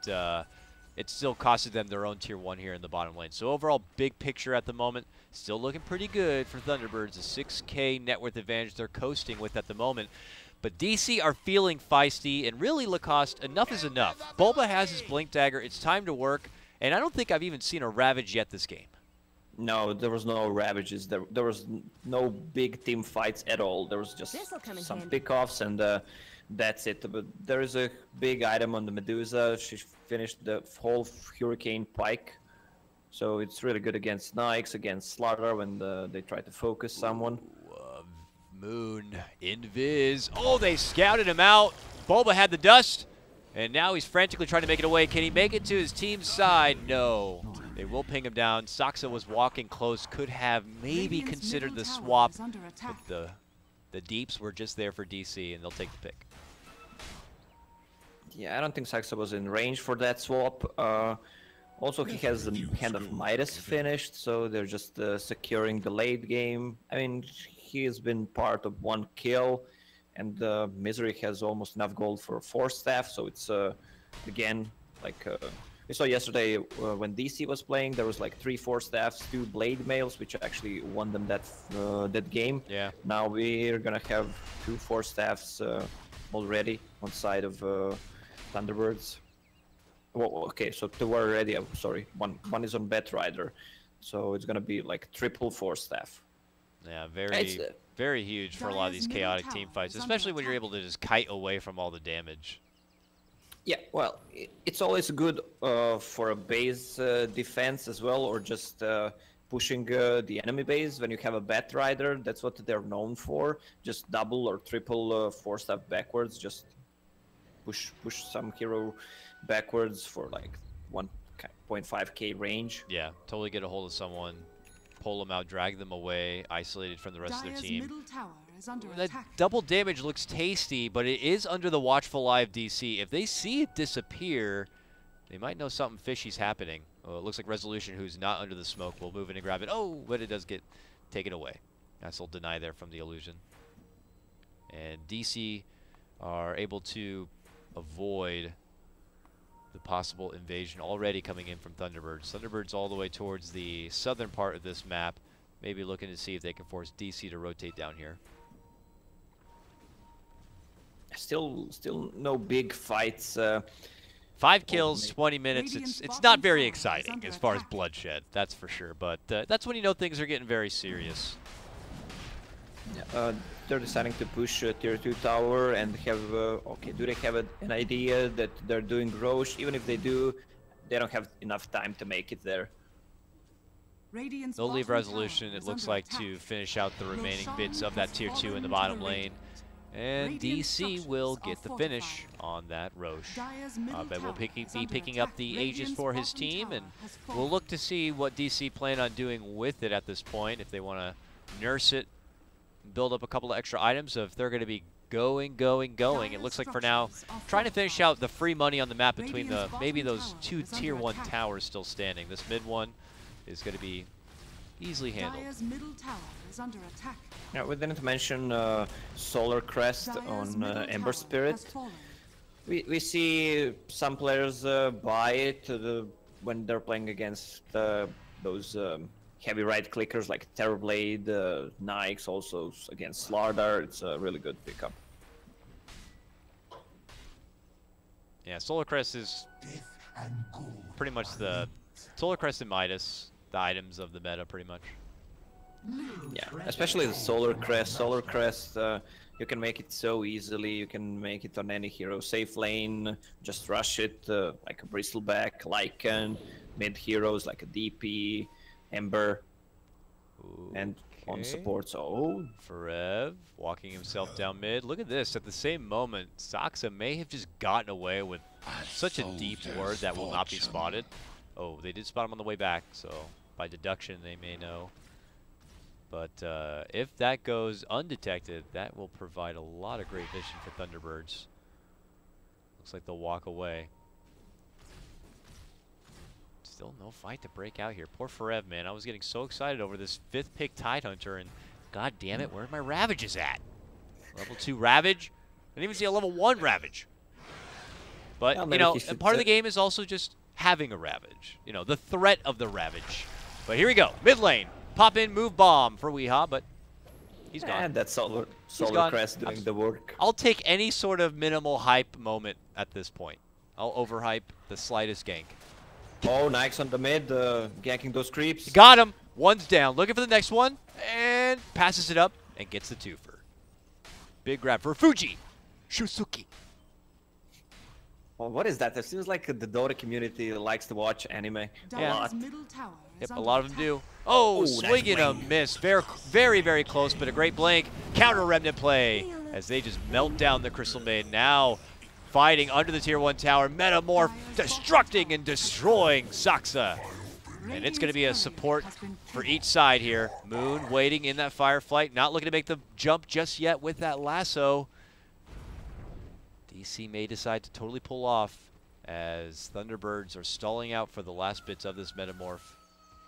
A: it still costed them their own tier 1 here in the bottom lane. So overall, big picture at the moment, still looking pretty good for Thunderbirds. A 6k net worth advantage they're coasting with at the moment. But DC are feeling feisty, and really, Lacoste, enough is enough. Bulba has his Blink Dagger. It's time to work, and I don't think I've even seen a Ravage yet this game.
B: No, there was no Ravages. There was no big team fights at all. There was just some pickoffs, and that's it. But there is a big item on the Medusa. She finished the whole Hurricane Pike. So it's really good against Nikes, against Slaughter when they try to focus someone.
A: Moon, Invis. Oh, they scouted him out. Bulba had the dust, and now he's frantically trying to make it away. Can he make it to his team's side? No. They will ping him down. Saksa was walking close, could have maybe considered the swap, but the deeps were just there for DC, and they'll take the pick.
B: Yeah, I don't think Saksa was in range for that swap. Also, he has the Hand of Midas finished, so they're just securing the late game. I mean, he has been part of 1 kill, and Misery has almost enough gold for a 4 staff, so it's, again, like... we saw yesterday when DC was playing, there was like 3 4 staffs, 2 blade mails, which actually won them that game.
A: Yeah.
B: Now we're gonna have 2 4 staffs already on side of Thunderbirds. Well, okay, so 2 are already. Sorry, one is on Batrider, so it's gonna be like triple 4 staff.
A: Yeah, very huge for a lot of these chaotic team fights, especially when you're able to just kite away from all the damage.
B: Yeah, well, it's always good for a base defense as well, or just pushing the enemy base. When you have a Batrider, that's what they're known for. Just double or triple 4 staff backwards. Just push some hero backwards for like 1.5k range.
A: Yeah, totally get a hold of someone, pull them out, drag them away, isolated from the rest of their team. That double damage looks tasty, but it is under the watchful eye of DC. If they see it disappear, they might know something fishy's happening. Oh, it looks like Resolution, who's not under the smoke, will move in and grab it. Oh, but it does get taken away. Nice little deny there from the illusion. And DC are able to avoid the possible invasion already coming in from Thunderbirds. Thunderbirds all the way towards the southern part of this map, maybe looking to see if they can force DC to rotate down here.
B: Still no big fights.
A: 5 kills, 20 minutes. It's not very exciting as far as bloodshed, that's for sure. But that's when you know things are getting very serious.
B: They're deciding to push tier 2 tower and have, okay, do they have an idea that they're doing Roche? Even if they do, they don't have enough time to make it there.
A: They'll leave Resolution, it looks like, to finish out the remaining bits of that tier 2 in the bottom lane. And DC will get the finish on that Roche. But we'll be picking up the Aegis for his team, and we'll look to see what DC plan on doing with it at this point, if they want to nurse it, build up a couple of extra items, if they're going to be going. It looks like for now, trying to finish out the free money on the map between the maybe those 2 tier 1 towers still standing. This mid one is going to be easily handled.
B: Yeah, we didn't mention Solar Crest on Ember Spirit. We see some players buy it when they're playing against those heavy right clickers like Terrorblade, Nyx, also against Slardar. It's a really good pickup.
A: Yeah, Solar Crest is pretty much the Solar Crest and Midas, the items of the meta, pretty much.
B: Yeah, especially the Solar Crest. Solar Crest, you can make it so easily. You can make it on any hero. Safe lane, just rush it, like a Bristleback, Lycan, mid heroes like a DP, Ember, and on support. So
A: Forev walking himself down mid. Look at this. At the same moment, Saksa may have just gotten away with such a deep ward that will not be spotted. Oh, they did spot him on the way back, so by deduction they may know. But if that goes undetected, that will provide a lot of great vision for Thunderbirds. Looks like they'll walk away. Still no fight to break out here. Poor Forev, man. I was getting so excited over this 5th pick Tidehunter, and god damn it, where are my Ravages at? Level 2 Ravage? I didn't even see a level 1 Ravage. But, you know, and part of the game is also just having a Ravage. You know, the threat of the Ravage. But here we go. Mid lane. Pop in, move bomb for Weehaw, but he's gone.
B: And that's Solar Crest doing the work.
A: I'll take any sort of minimal hype moment at this point. I'll overhype the slightest gank.
B: Oh, Nyx on the mid, ganking those creeps.
A: Got him. One's down. Looking for the next one, and passes it up and gets the twofer. Big grab for Fuji. Shusuki.
B: Well, what is that? It seems like the Dota community likes to watch anime.
A: Yeah. Yep, a lot of them do. Oh, swing and a miss. Very, very close, but a great blink. Counter Remnant play as they just melt down the Crystal Maiden. Now fighting under the tier 1 tower. Metamorph destructing and destroying Saksa. And it's going to be a support for each side here. Moon waiting in that Fireflight. Not looking to make the jump just yet with that lasso. DC may decide to totally pull off as Thunderbirds are stalling out for the last bits of this Metamorph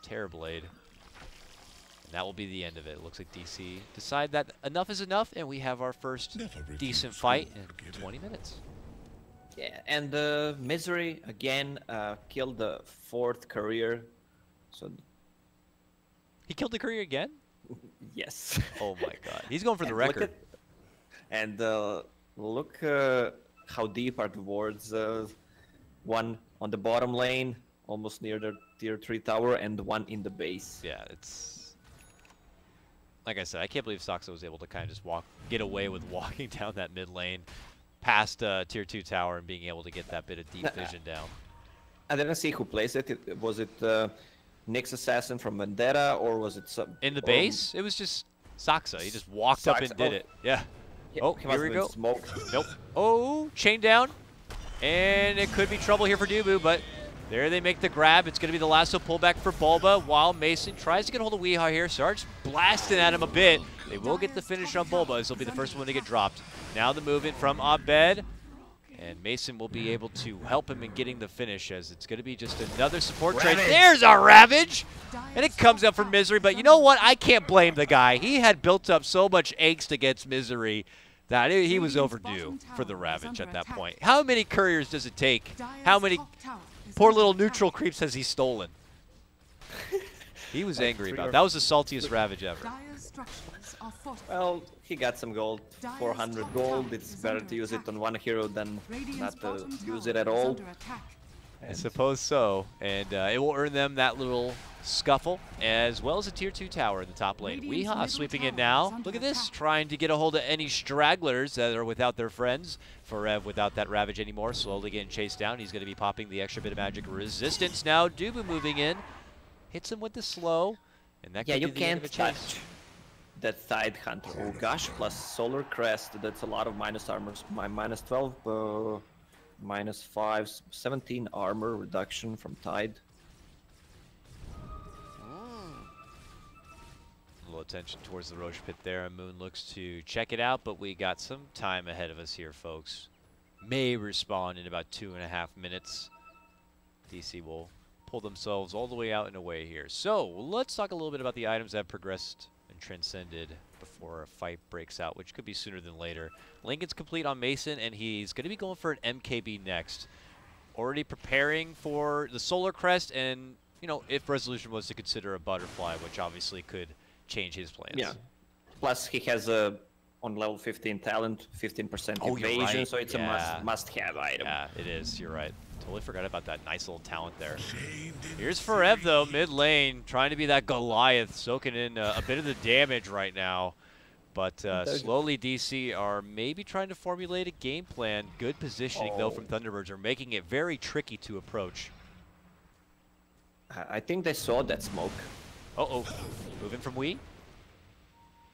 A: Terrorblade. And that will be the end of it. It looks like DC decide that enough is enough, and we have our first decent fight in 20 minutes.
B: Yeah, and Misery again killed the 4th career. So
A: he killed the career again?
B: Yes.
A: Oh my god. He's going for the record.
B: Look how deep are the wards. One on the bottom lane, almost near the tier 3 tower, and one in the base.
A: Yeah, it's... Like I said, I can't believe Saksa was able to kind of just get away with walking down that mid lane past tier 2 tower and being able to get that bit of deep vision down.
B: I didn't see who placed it. Was it Nyx Assassin from Vendetta, or was it some...
A: In the base? It was just Saksa. He just walked up and did it. Yeah. Oh, here we go. Nope. Oh, chain down. And it could be trouble here for Dubu, but there they make the grab. It's going to be the lasso pullback for Bulba while Mason tries to get hold of Weehaw here. Sarge blasting at him a bit. They will get the finish on Bulba as he'll be the first one to get dropped. Now the movement from Abed. And Mason will be able to help him in getting the finish as it's going to be just another support trade. There's a Ravage! And it comes up for Misery, but you know what? I can't blame the guy. He had built up so much angst against Misery that he was overdue for the Ravage at that point. How many couriers does it take? How many poor little neutral creeps has he stolen? He was angry about it. That was the saltiest Ravage ever.
C: are fortified.
B: Well, he got some gold, 400 gold. It's better to use it on one hero than not to use it at all.
A: I suppose so, and it will earn them that little scuffle, as well as a tier 2 tower in the top lane. Weehaw sweeping in now. Look at this, trying to get a hold of any stragglers that are without their friends. Forev without that Ravage anymore, slowly getting chased down. He's going to be popping the extra bit of magic resistance now. Dubu moving in, hits him with the slow, and that could be the end of a chase.
B: Touch that Tide Hunter. Oh gosh, plus Solar Crest, that's a lot of minus armors. My minus 12, minus 5, 17 armor reduction from Tide.
A: A little attention towards the Roche pit there, and Moon looks to check it out, but we got some time ahead of us here, folks. May respawn in about 2.5 minutes. DC will pull themselves all the way out and away here. So let's talk a little bit about the items that have progressed and transcended before a fight breaks out, which could be sooner than later. Lincoln's complete on Mason, and he's going to be going for an MKB next. Already preparing for the Solar Crest, and, you know, if Resolution was to consider a Butterfly, which obviously could change his plans.
B: Yeah. Plus, he has a, on level 15 talent, 15% evasion,
A: right.
B: so it's a must-have item.
A: Yeah, it is. You're right. Totally forgot about that nice little talent there. Here's Forev, though, mid lane, trying to be that Goliath, soaking in a bit of the damage right now. But slowly, DC are maybe trying to formulate a game plan. Good positioning, though, from Thunderbirds are making it very tricky to approach.
B: I think they saw that smoke.
A: Uh-oh. Moving from Wii.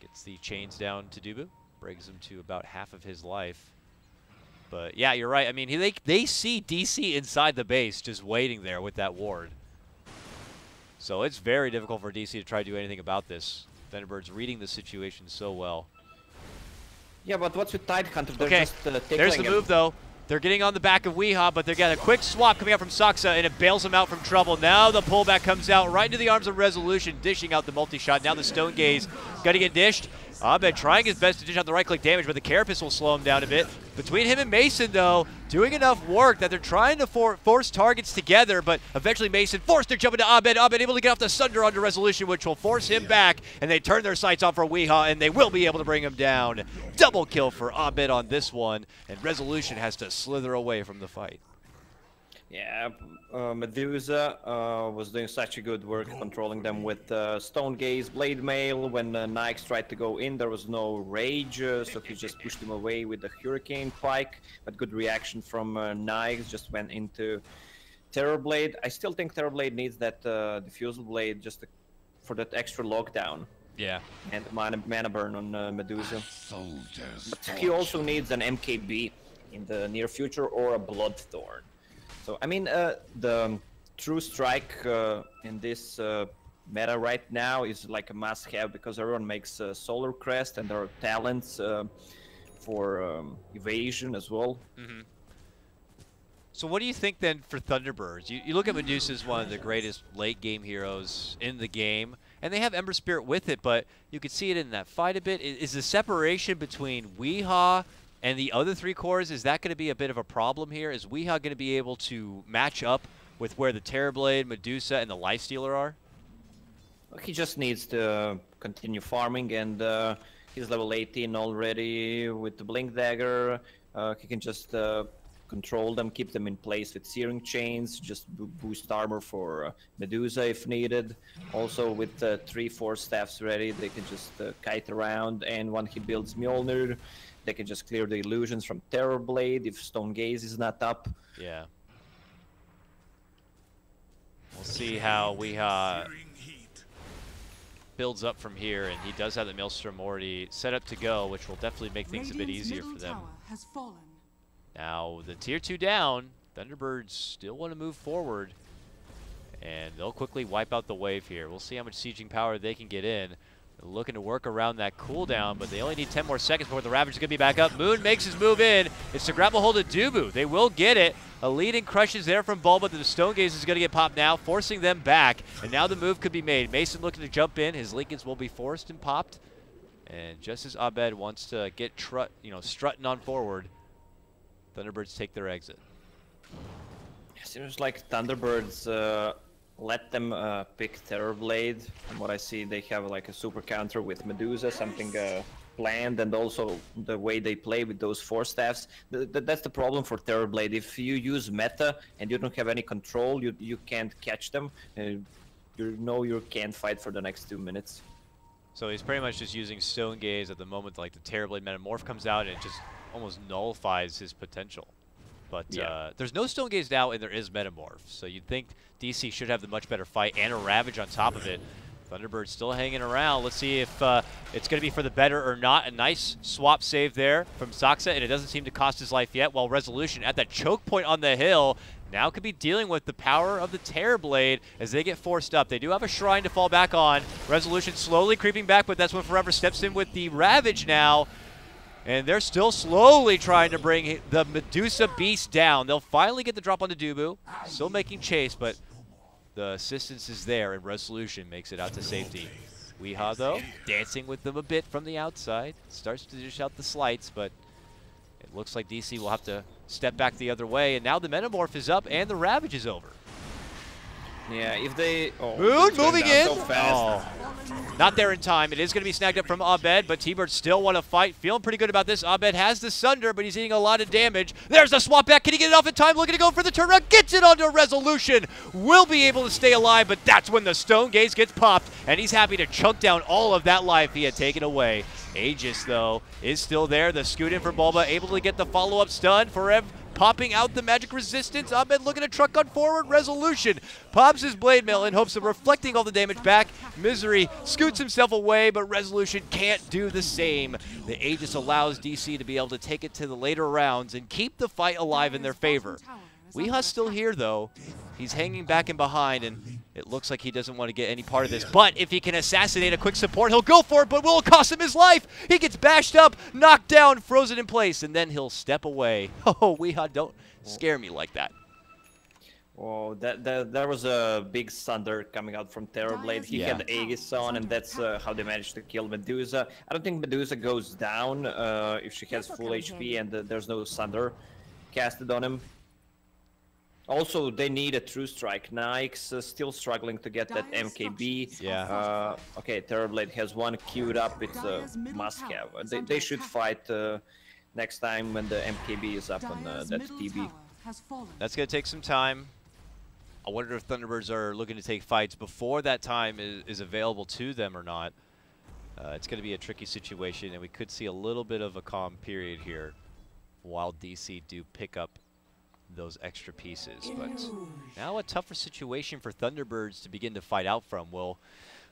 A: Gets the chains down to Dubu. Brings him to about half of his life. But, yeah, you're right. I mean, they see DC inside the base just waiting there with that ward. So it's very difficult for DC to try to do anything about this. Thunderbirds reading the situation so well.
B: Yeah, but what's with Tide Hunter? They're
A: okay,
B: just,
A: there's the move, though. They're getting on the back of Weehaw, but they got a quick swap coming out from Saksa, and it bails him out from trouble. Now the pullback comes out right into the arms of Resolution, dishing out the multi-shot. Now the Stone Gaze got to get dished. Abed trying his best to dish out the right-click damage, but the Carapace will slow him down a bit. Between him and Mason, though, doing enough work that they're trying to force targets together, but eventually Mason forced their jump into Abed. Abed able to get off the Sunder onto Resolution, which will force him back, and they turn their sights on for Weehaw, and they will be able to bring him down. Double kill for Abed on this one, and Resolution has to slither away from the fight.
B: Yeah, Medusa was doing such a good work controlling them with Stone Gaze, Blade Mail. When Nyx tried to go in, there was no rage, so he just pushed him away with the Hurricane Pike. But good reaction from Nyx, just went into Terrorblade. I still think Terrorblade needs that Diffusal Blade just for that extra lockdown.
A: Yeah.
B: And mana burn on Medusa. But he also needs an MKB in the near future or a Bloodthorn. So, I mean, the True Strike in this meta right now is like a must-have because everyone makes Solar Crest and there are talents for evasion as well.
A: Mm-hmm. So what do you think then for Thunderbirds? You look at Medusa as one of the greatest late-game heroes in the game, and they have Ember Spirit with it, but you could see it in that fight a bit. Is the separation between Weehaw and the other three cores, is that going to be a bit of a problem here? Is Weehaw going to be able to match up with where the Terrorblade, Medusa, and the Lifestealer are?
B: He just needs to continue farming, and he's level 18 already with the Blink Dagger. He can just control them, keep them in place with Searing Chains, just boost armor for Medusa if needed. Also with 3-4 staffs ready, they can just kite around, and when he builds Mjolnir, they can just clear the illusions from Terrorblade if Stone Gaze is not up.
A: Yeah. We'll see how Weehaw builds up from here, and he does have the Maelstrom already set up to go, which will definitely make things a bit easier for them. Now, the tier 2 down, Thunderbirds still want to move forward, and they'll quickly wipe out the wave here. We'll see how much sieging power they can get in. They're looking to work around that cooldown, but they only need 10 more seconds before the Ravage is going to be back up. Moon makes his move in. It's to grab a hold of Dubu. They will get it. A leading crushes there from Bulba. The Stone Gaze is going to get popped now, forcing them back, and now the move could be made. Mason looking to jump in. His Lincolns will be forced and popped, and just as Abed wants to get strutting on forward, Thunderbirds take their exit.
B: Seems like Thunderbirds let them pick Terrorblade. From what I see, they have like a super counter with Medusa, something planned, and also the way they play with those Force Staffs. That's the problem for Terrorblade. If you use meta and you don't have any control, you can't catch them. You can't fight for the next 2 minutes.
A: So he's pretty much just using Stone Gaze at the moment, like the Terrorblade Metamorph comes out, and it just almost nullifies his potential. But there's no Stone Gaze now, and there is Metamorph. So you'd think DC should have the much better fight, and a Ravage on top of it. Thunderbird still hanging around. Let's see if it's going to be for the better or not. A nice swap save there from Saksa, and it doesn't seem to cost his life yet, while Resolution at that choke point on the hill now could be dealing with the power of the Terrorblade as they get forced up. They do have a Shrine to fall back on. Resolution slowly creeping back, but that's when Forever steps in with the Ravage now. And they're still slowly trying to bring the Medusa Beast down. They'll finally get the drop on the Dubu. Still making chase, but the assistance is there, and Resolution makes it out to safety. Weeha, though, dancing with them a bit from the outside. Starts to dish out the slights, but it looks like DC will have to step back the other way. And now the Metamorph is up, and the Ravage is over.
B: Yeah, if they...
A: Moon moving in!
B: So fast.
A: Not there in time. It is going to be snagged up from Abed, but TBirds still want to fight. Feeling pretty good about this. Abed has the Sunder, but he's eating a lot of damage. There's the swap back. Can he get it off in time? Looking to go for the turnaround. Gets it onto Resolution. Will be able to stay alive, but that's when the Stone Gaze gets popped, and he's happy to chunk down all of that life he had taken away. Aegis, though, is still there. The scoot in for Bulba, able to get the follow-up stun. Forever popping out the magic resistance. Abed looking to truck on forward. Resolution pops his blade mail in hopes of reflecting all the damage back. Misery scoots himself away, but Resolution can't do the same. The Aegis allows DC to be able to take it to the later rounds and keep the fight alive in their favor. Weeha's still here, though. He's hanging back and behind, and it looks like he doesn't want to get any part of this. But if he can assassinate a quick support, he'll go for it, but will it cost him his life? He gets bashed up, knocked down, frozen in place, and then he'll step away. Oh, Weeha, don't scare me like that.
B: Oh, there was a big Sunder coming out from Terrorblade. He had the Aegis on, and that's how they managed to kill Medusa. I don't think Medusa goes down if she has full HP and there's no Sunder casted on him. Also, they need a true strike. Nyx still struggling to get that MKB.
A: Yeah.
B: Okay, Terrorblade has one queued up. It's a must-have. They should fight next time when the MKB is up on that TB.
A: That's going to take some time. I wonder if Thunderbirds are looking to take fights before that time is available to them or not. It's going to be a tricky situation, and we could see a little bit of a calm period here while DC do pick up those extra pieces. But now a tougher situation for Thunderbirds to begin to fight out from. We'll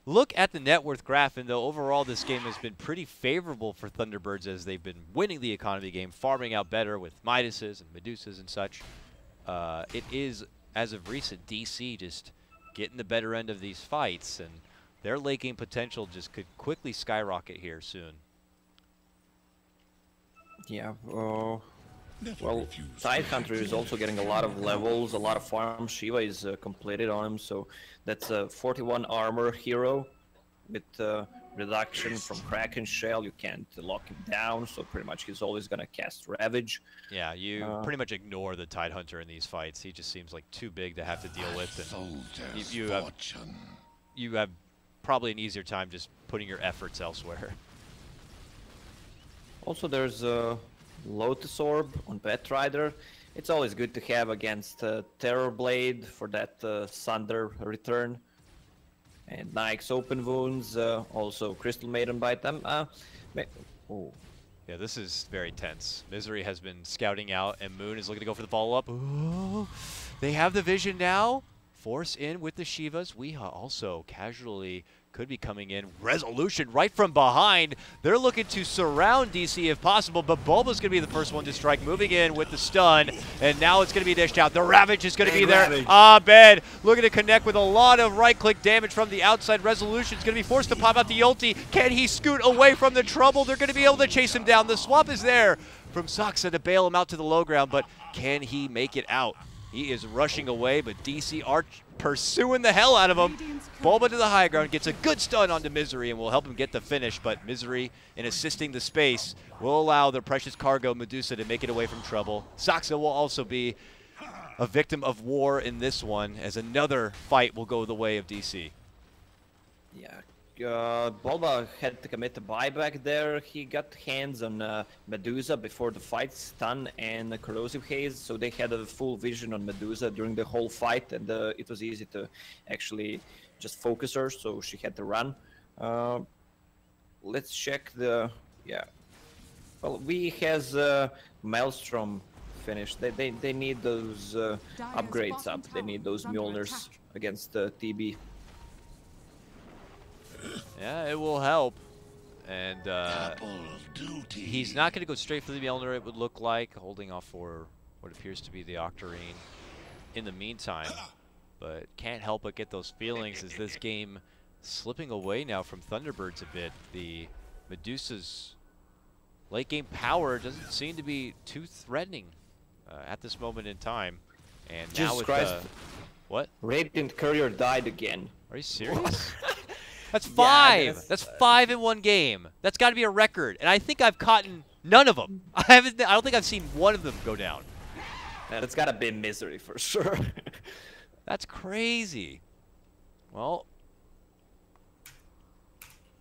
A: look at the net worth graph, and though overall this game has been pretty favorable for Thunderbirds as they've been winning the economy game, farming out better with Midases and Medusas and such, it is, as of recent, DC just getting the better end of these fights, and their late game potential just could quickly skyrocket here soon.
B: Yeah, well, Tidehunter is also getting a lot of levels, a lot of farm. Shiva is completed on him, so that's a 41 armor hero with reduction from Kraken Shell. You can't lock him down, so pretty much he's always going to cast Ravage.
A: Yeah, you pretty much ignore the Tidehunter in these fights. He just seems like too big to have to deal with, and you have probably an easier time just putting your efforts elsewhere.
B: Also, there's Lotus Orb on Batrider. It's always good to have against Terrorblade for that Sunder return. And Nyx Open Wounds, also Crystal Maiden Bite them. Oh.
A: Yeah, this is very tense. Misery has been scouting out, and Moon is looking to go for the follow-up. Ooh, they have the vision now. Force in with the Shivas. Weeha also casually could be coming in. Resolution right from behind. They're looking to surround DC if possible, but Bulba's going to be the first one to strike, moving in with the stun, and now it's going to be dished out. The Ravage is going to be there. Abed looking to connect with a lot of right-click damage from the outside. Resolution is going to be forced to pop out the ulti. Can he scoot away from the trouble? They're going to be able to chase him down. The swap is there from Saksa to bail him out to the low ground, but can he make it out? He is rushing away, but DC are pursuing the hell out of him. Bulba to the high ground, gets a good stun onto Misery and will help him get the finish, but Misery, in assisting the space, will allow the precious cargo Medusa to make it away from trouble. Saksa will also be a victim of war in this one, as another fight will go the way of DC.
B: Yeah. Bulba had to commit a buyback there. He got hands on Medusa before the fight, stun and corrosive haze, so they had a full vision on Medusa during the whole fight, and it was easy to actually just focus her, so she had to run. Let's check the... yeah. Well, V has Maelstrom finished. They need those upgrades up. They need those Mjolnirs against TB.
A: Yeah, it will help. And he's not going to go straight for the Mjolnir, it would look like, holding off for what appears to be the Octarine in the meantime. But can't help but get those feelings as this game slipping away now from Thunderbirds a bit. The Medusa's late game power doesn't seem to be too threatening at this moment in time. And now
B: Jesus
A: with
B: Christ.
A: What?
B: Radiant Courier died again.
A: Are you serious? That's 5.
B: Yeah,
A: that's 5 in one game. That's got to be a record, and I think I've caught none of them. I don't think I've seen one of them go down.
B: That's got to be misery for sure.
A: That's crazy. Well,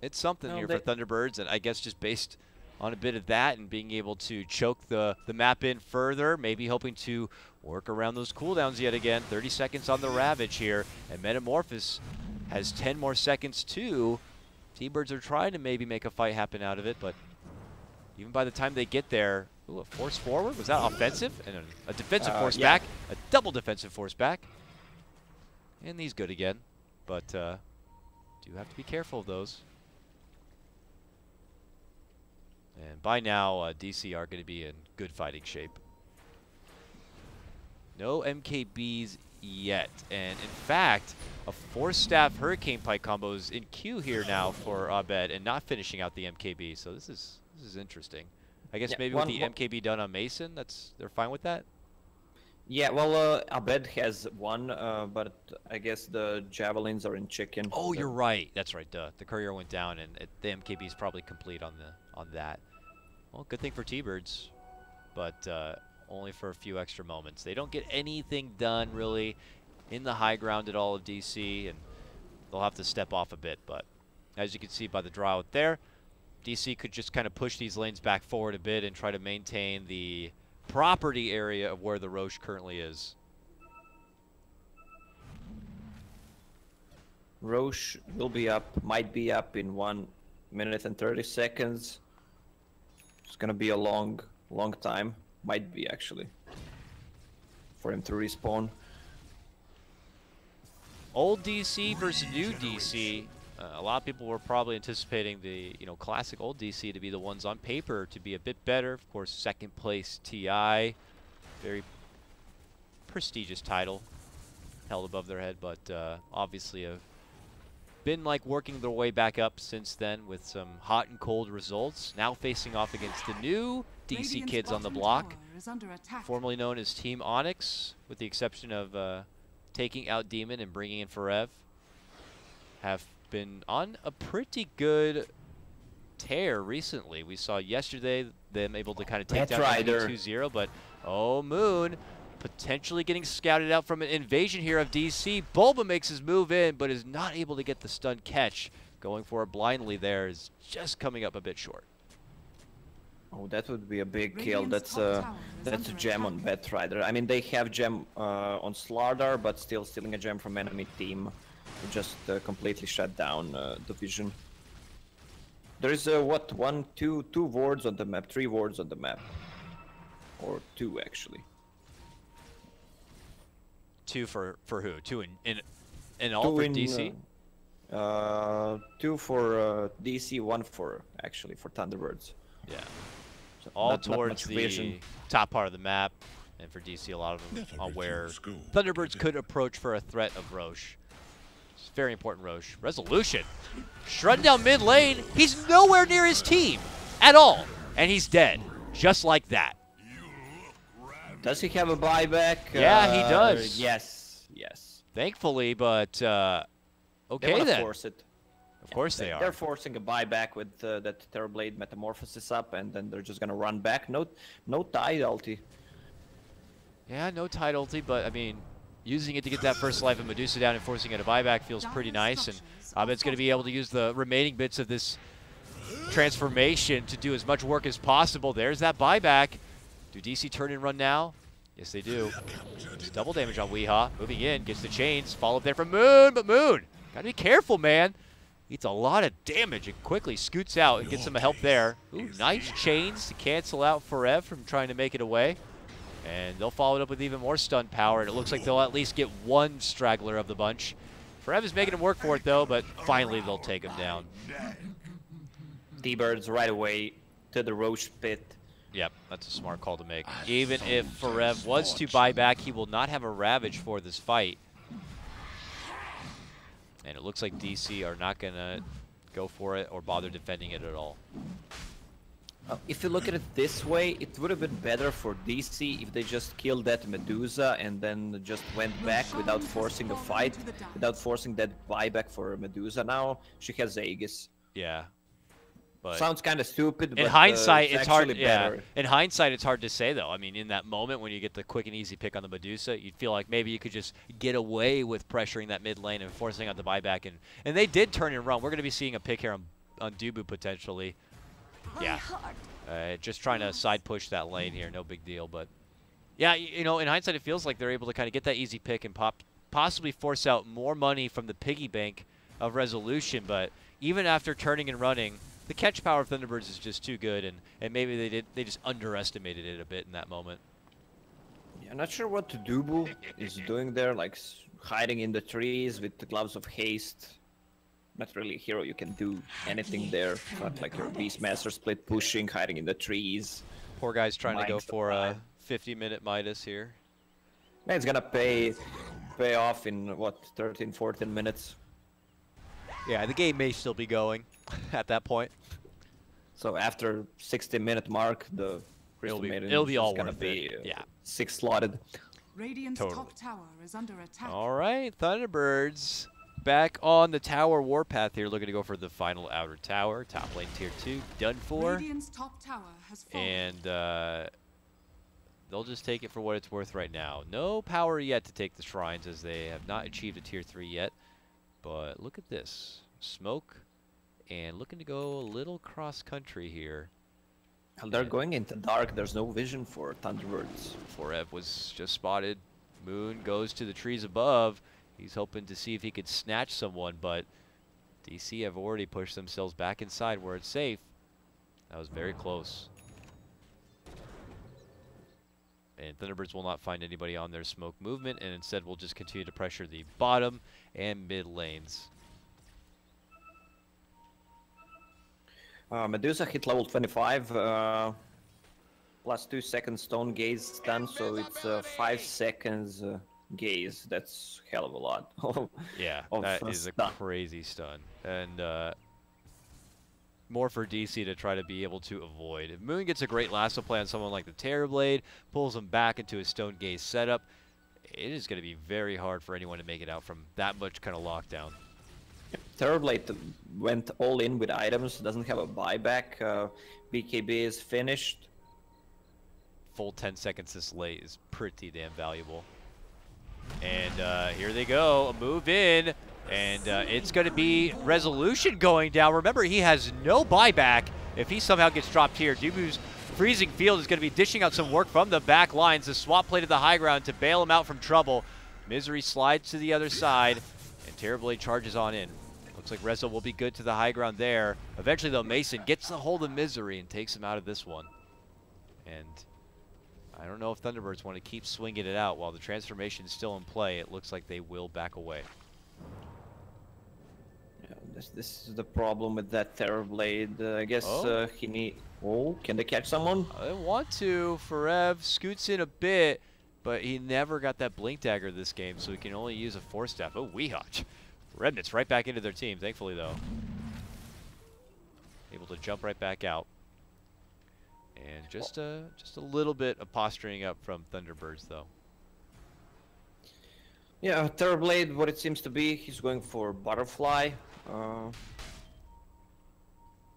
A: it's something here for Thunderbirds, and I guess just based on a bit of that and being able to choke the map in further, maybe hoping to work around those cooldowns yet again. 30 seconds on the Ravage here, and Metamorphosis has 10 more seconds too. T-Birds are trying to maybe make a fight happen out of it, but even by the time they get there, ooh, a force forward? Was that offensive? And a defensive force back, a double defensive force back. And these good again, but do have to be careful of those. And by now, DC are going to be in good fighting shape. No MKBs yet, and in fact, a 4-staff Hurricane Pike combo is in queue here now for Abed, and not finishing out the MKB. So this is interesting. I guess maybe with the MKB done on Mason, they're fine with that.
B: Yeah, well, Abed has one, but I guess the javelins are in chicken.
A: Oh, you're right. That's right. The courier went down, and the MKB is probably complete on that. Well, good thing for T-Birds, but only for a few extra moments. They don't get anything done really in the high ground at all of DC, and they'll have to step off a bit. But as you can see by the draw out there, DC could just kind of push these lanes back forward a bit and try to maintain the property area of where the Roche currently is.
B: Roche will be up, might be up in 1 minute and 30 seconds. It's gonna be a long time. Might be actually for him to respawn.
A: Old DC versus new DC. A lot of people were probably anticipating the classic old DC to be the ones on paper to be a bit better. Of course, second place TI, very prestigious title held above their head, but obviously have been working their way back up since then with some hot and cold results. Now facing off against the new DC kids on the block, formerly known as Team Onyx, with the exception of taking out Demon and bringing in Forev. Have been on a pretty good tear recently. We saw yesterday them able to kind of take down 2-0, but oh, Moon potentially getting scouted out from an invasion here of DC. Bulba makes his move in, but is not able to get the stun catch. Going for it blindly there is just coming up a bit short.
B: Oh, that would be a big kill. That's a gem on Batrider. I mean, they have gem on Slardar, but still stealing a gem from enemy team. Just completely shut down the vision. There is what, two wards on the map, 3 wards on the map, or 2 actually.
A: 2 for who? 2 in all for DC?
B: 2 for DC, 1 for Thunderbirds.
A: Yeah.
B: So
A: all
B: not
A: towards the
B: vision.
A: top part of the map, and for DC a lot of them on where Thunderbirds could approach for a threat of Roche. It's very important, Roche. Resolution. Shredding down mid lane. He's nowhere near his team at all, and he's dead. Just like that.
B: Does he have a buyback?
A: Yeah, he does.
B: Yes.
A: Thankfully, but okay
B: they want to
A: then.
B: Force it.
A: Of course they are.
B: They're forcing a buyback with that Terrorblade Metamorphosis up, and then they're just gonna run back. No tide ulti.
A: Yeah, no tide ulti, but I mean, using it to get that first life of Medusa down and forcing it a buyback feels pretty nice. And it's going to be able to use the remaining bits of this transformation to do as much work as possible. There's that buyback. Do DC turn and run now? Yes, they do. Just double damage on Weehaw. Moving in, gets the chains. Follow up there from Moon, but Moon, gotta be careful, man. Eats a lot of damage and quickly scoots out and gets some help there. Ooh, nice chains to cancel out Forev from trying to make it away. And they'll follow it up with even more stun power, and it looks like they'll at least get one straggler of the bunch. Forev is making him work for it, though, but finally they'll take him down.
B: TBirds right away to the Roche pit.
A: Yep, that's a smart call to make. Even if Forev was to buy back, he will not have a Ravage for this fight. And it looks like DC are not going to go for it or bother defending it at all.
B: If you look at it this way, it would have been better for DC if they just killed that Medusa and then just went back without forcing a fight, without forcing that buyback for Medusa. Now she has Aegis.
A: Yeah. But
B: sounds kind of stupid, but
A: in hindsight, it's hard.
B: Yeah.
A: In hindsight, it's hard to say though. I mean, in that moment when you get the quick and easy pick on the Medusa, you'd feel like maybe you could just get away with pressuring that mid lane and forcing out the buyback. And they did turn and run. We're going to be seeing a pick here on Dubu potentially. Yeah. Just trying to side push that lane here. No big deal. But yeah, you know, in hindsight, it feels like they're able to kind of get that easy pick and possibly force out more money from the piggy bank of resolution. But even after turning and running, the catch power of Thunderbirds is just too good, and maybe they just underestimated it a bit in that moment.
B: Yeah, I'm not sure what Dubu is doing there, like hiding in the trees with the gloves of haste. Not really a hero, you can do anything there. Not like your Beastmaster split pushing, hiding in the trees.
A: Poor guy's trying to go for a 50-minute Midas here.
B: Yeah, it's gonna pay off in what, 13, 14 minutes.
A: Yeah, the game may still be going at that point.
B: So after 60-minute mark, the Crystal Maiden
A: it'll be all
B: gonna
A: worth
B: be
A: it. Yeah,
B: 6 slotted.
C: Radiant's top tower is under attack.
A: All right, Thunderbirds back on the tower warpath here, looking to go for the final outer tower. Top lane tier 2 done for.
C: Radiant's top tower has fallen.
A: And they'll just take it for what it's worth right now. No power yet to take the shrines, as they have not achieved a tier 3 yet. But look at this. Smoke, and looking to go a little cross-country here.
B: And they're going into dark. There's no vision for Thunderbirds.
A: Forev was just spotted. Moon goes to the trees above. He's hoping to see if he could snatch someone, but DC have already pushed themselves back inside where it's safe. That was very close. And Thunderbirds will not find anybody on their smoke movement, and instead will just continue to pressure the bottom and mid lanes.
B: Medusa hit level 25, plus 2 seconds stone gaze stun, so it's 5 seconds gaze. That's hell of a lot.
A: Yeah, that is a crazy stun. And more for DC to try to be able to avoid. If Moon gets a great lasso play on someone like the Terrorblade, pulls him back into a stone gaze setup, it is going to be very hard for anyone to make it out from that much kind of lockdown.
B: Terrorblade went all in with items, doesn't have a buyback. BKB is finished.
A: Full 10 seconds this late is pretty damn valuable. And here they go, a move in, and it's going to be Resolution going down. Remember, he has no buyback if he somehow gets dropped here. Dubu's freezing field is going to be dishing out some work from the back lines. The swap play to the high ground to bail him out from trouble. Misery slides to the other side, and Terrorblade charges on in. Looks like Rezo will be good to the high ground there. Eventually, though, Mason gets the hold of Misery and takes him out of this one. And I don't know if Thunderbirds want to keep swinging it out while the transformation is still in play. It looks like they will back away.
B: Yeah, this is the problem with that Terrorblade. I guess he need. Oh, can they catch someone?
A: I want to. Forev scoots in a bit, but he never got that Blink Dagger this game, so he can only use a Force Staff. Oh, Weehotch. Remnants right back into their team, thankfully, though. Able to jump right back out. And just a little bit of posturing up from Thunderbirds, though.
B: Yeah, Terrorblade, what it seems to be, he's going for Butterfly.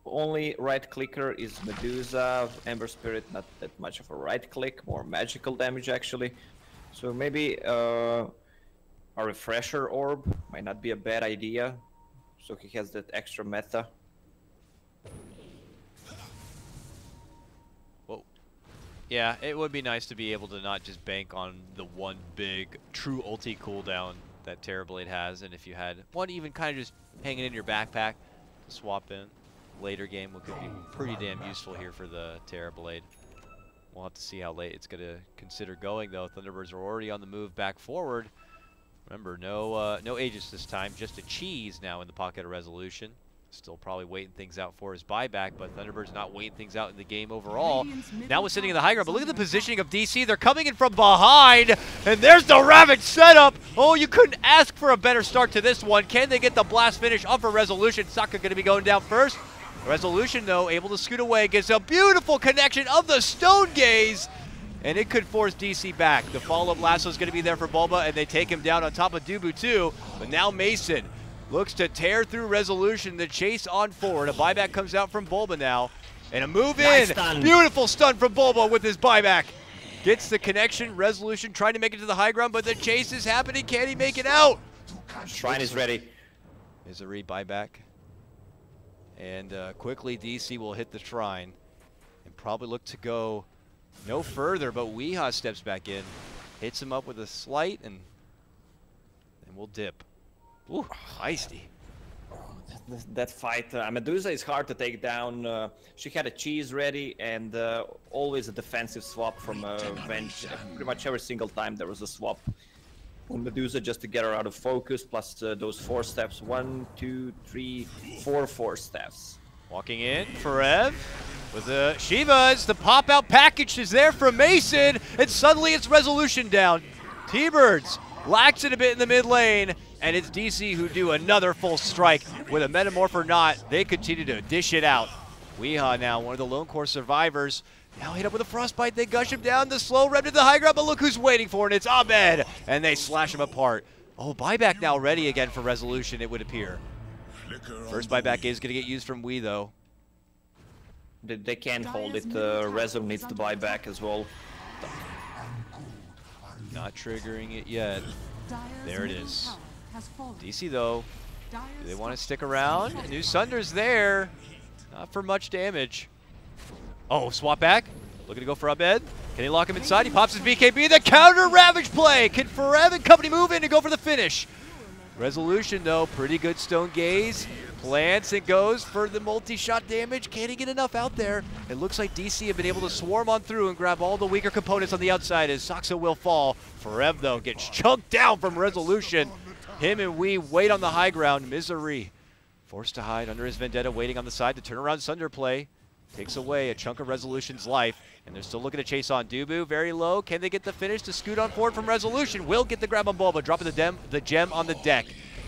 B: Only right clicker is Medusa. Ember Spirit, not that much of a right click, more magical damage, actually. So maybe a refresher orb might not be a bad idea. So he has that extra meta.
A: Whoa. Yeah, it would be nice to be able to not just bank on the one big true ulti cooldown that Terrorblade has, and if you had one even kind of just hanging in your backpack to swap in later game, would could be pretty damn useful here for the Terrorblade. We'll have to see how late it's going to consider going, though. Thunderbirds are already on the move back forward. Remember, no Aegis this time, just a cheese now in the pocket of Resolution. Still probably waiting things out for his buyback, but Thunderbird's not waiting things out in the game overall. Now we're sitting in the high ground, but look at the positioning of DC. They're coming in from behind, and there's the Ravage setup. Oh, you couldn't ask for a better start to this one. Can they get the blast finish up for Resolution? Saka going to be going down first. Resolution, though, able to scoot away, gets a beautiful connection of the Stone Gaze, and it could force DC back. The follow-up lasso is going to be there for Bulba, and they take him down on top of Dubu too. But now Mason looks to tear through Resolution. The chase on forward. A buyback comes out from Bulba now, and a move in.
B: Stun.
A: Beautiful stun from Bulba with his buyback. Gets the connection. Resolution trying to make it to the high ground, but the chase is happening. Can he make it out?
B: Shrine is ready.
A: Misery buyback. And quickly DC will hit the shrine and probably look to go no further, but Weehaw steps back in, hits him up with a slight, and we'll dip. Ooh, feisty.
B: That fight, Medusa is hard to take down. She had a cheese ready and always a defensive swap from Venge. Pretty much every single time there was a swap on Medusa just to get her out of focus, plus those 4 steps. 1, 2, 3, 4 steps.
A: Walking in, Forev with the Shivas. The pop-out package is there from Mason, and suddenly it's Resolution down. TBirds lacks it a bit in the mid lane, and it's DC who do another full strike. With a Metamorph or not, they continue to dish it out. Weehaw now, one of the Lone Core survivors. Now hit up with a Frostbite, they gush him down, the slow rev to the high ground, but look who's waiting for it, it's Ahmed! And they slash him apart. Oh, buyback now ready again for Resolution, it would appear. First buyback is going to get used from Wii, though.
B: They can't hold it, Rezo needs to buy back as well.
A: Not triggering it yet. There it is. DC, though, do they want to stick around? New Sunder's there. Not for much damage. Oh, swap back. Looking to go for Abed. Can he lock him inside? He pops his BKB. The counter Ravage play. Can Forev and company move in and go for the finish? Resolution, though, pretty good Stone Gaze. Plants and goes for the multi-shot damage. Can he get enough out there? It looks like DC have been able to swarm on through and grab all the weaker components on the outside as Saxo will fall. Forev, though, gets chunked down from Resolution. Him and Wee wait on the high ground. Misery forced to hide under his Vendetta, waiting on the side to turn around Sunder play. Takes away a chunk of Resolution's life, and they're still looking to chase on Dubu. Very low. Can they get the finish to scoot on forward from Resolution? Will get the grab on Bulba, dropping the gem on the deck.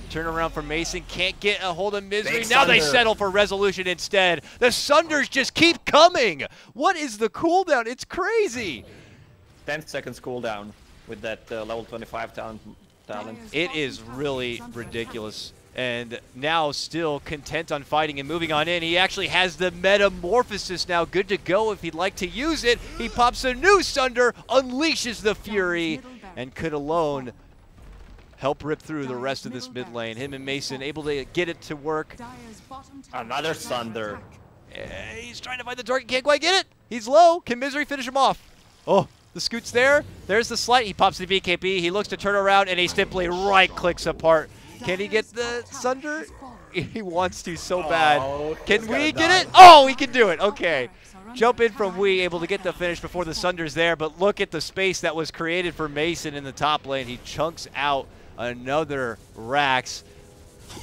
A: Turn around from Mason, can't get a hold of Misery.
B: Big
A: now
B: Sunder.
A: They settle for Resolution instead. The Sunders just keep coming. What is the cooldown? It's crazy.
B: 10 seconds cooldown with that level 25 talent.
A: It is really ridiculous. And now still content on fighting and moving on in. He actually has the Metamorphosis now good to go if he'd like to use it. He pops a new Sunder, unleashes the Fury, and could alone help rip through the rest of this mid lane. Him and Mason able to get it to work.
B: Another Sunder.
A: He's trying to find the target, can't quite get it. He's low. Can Misery finish him off? Oh, the scoot's there. There's the slight. He pops the BKB. He looks to turn around, and he simply right-clicks apart. Can he get the Sunder? He wants to so bad. Can we get it? Oh, he can do it. Okay. Jump in from Wee, able to get the finish before the Sunder's there, but look at the space that was created for Mason in the top lane. He chunks out another Rax.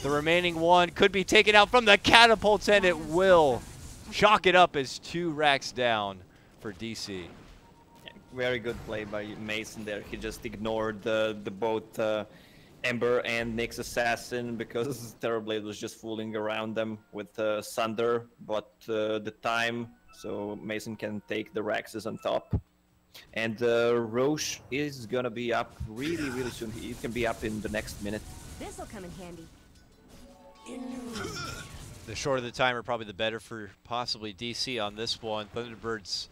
A: The remaining one could be taken out from the catapults, and it will. Chalk it up as 2 Rax down for DC.
B: Very good play by Mason there. He just ignored the both Ember and Nyx Assassin because Terrorblade was just fooling around them with Sunder, but the time, so Mason can take the Raxes on top. And Roche is gonna be up really, really soon. He can be up in the next minute.
D: This'll come in handy.
A: The shorter the timer, probably the better for possibly DC on this one. Thunderbirds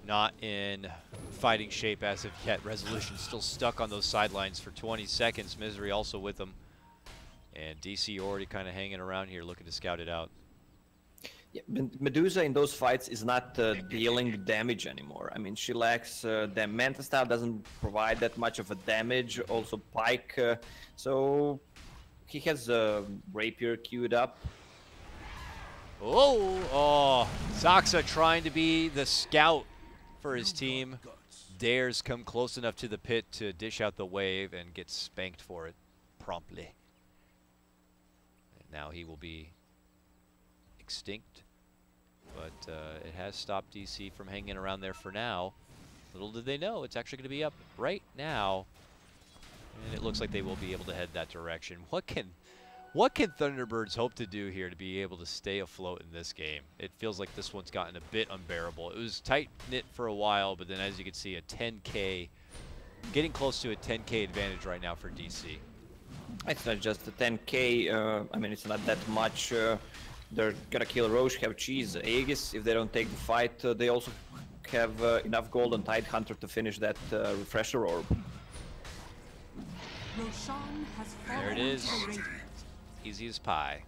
A: not in fighting shape as of yet. Resolution still stuck on those sidelines for 20 seconds. Misery also with them. And DC already kind of hanging around here looking to scout it out.
B: Yeah, Medusa in those fights is not dealing damage anymore. I mean, she lacks the Manta style, doesn't provide that much of a damage. Also Pike, so he has Rapier queued up.
A: Oh, Saksa trying to be the scout for his team. Dares come close enough to the pit to dish out the wave and get spanked for it promptly. And now he will be extinct, but it has stopped DC from hanging around there for now. Little did they know, it's actually going to be up right now, and it looks like they will be able to head that direction. What can Thunderbirds hope to do here to be able to stay afloat in this game? It feels like this one's gotten a bit unbearable. It was tight-knit for a while, but then as you can see, a 10K, getting close to a 10K advantage right now for DC.
B: It's not just a 10K, I mean, it's not that much. They're gonna kill Roche, have Cheese, Aegis. If they don't take the fight, they also have enough gold on Tidehunter to finish that refresher orb.
A: There it is. Easy as pie.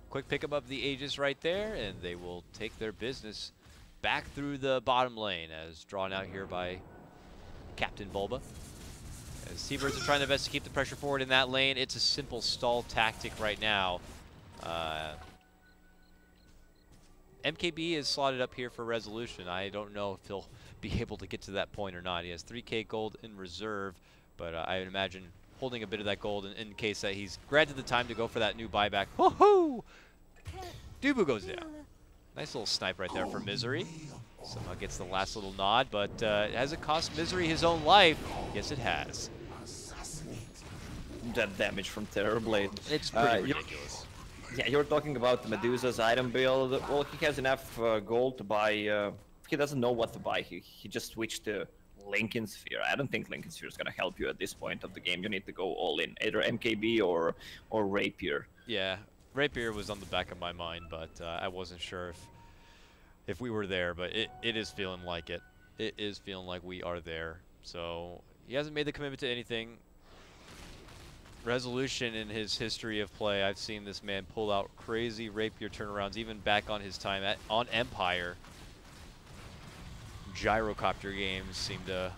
A: Quick pick of the Aegis right there, and they will take their business back through the bottom lane as drawn out here by Captain Bulba. As TBirds are trying their best to keep the pressure forward in that lane, it's a simple stall tactic right now. MKB is slotted up here for Resolution. I don't know if he'll be able to get to that point or not. He has 3K gold in reserve, but I would imagine holding a bit of that gold in case that he's granted the time to go for that new buyback. Woohoo! Dubu goes down. Nice little snipe right there for Misery. Somehow gets the last little nod, but has it cost Misery his own life? Yes, it has.
B: That damage from Terrorblade.
A: It's pretty ridiculous.
B: Yeah, you're talking about Medusa's item build. Well, he has enough gold to buy. He doesn't know what to buy. He just switched to Lincoln Sphere. I don't think Lincoln Sphere is gonna help you at this point of the game. You need to go all in, either MKB or Rapier.
A: Yeah, Rapier was on the back of my mind, but I wasn't sure if we were there. But it is feeling like it. It is feeling like we are there. So he hasn't made the commitment to anything. Resolution in his history of play, I've seen this man pull out crazy Rapier turnarounds, even back on his time on Empire. Gyrocopter games seem to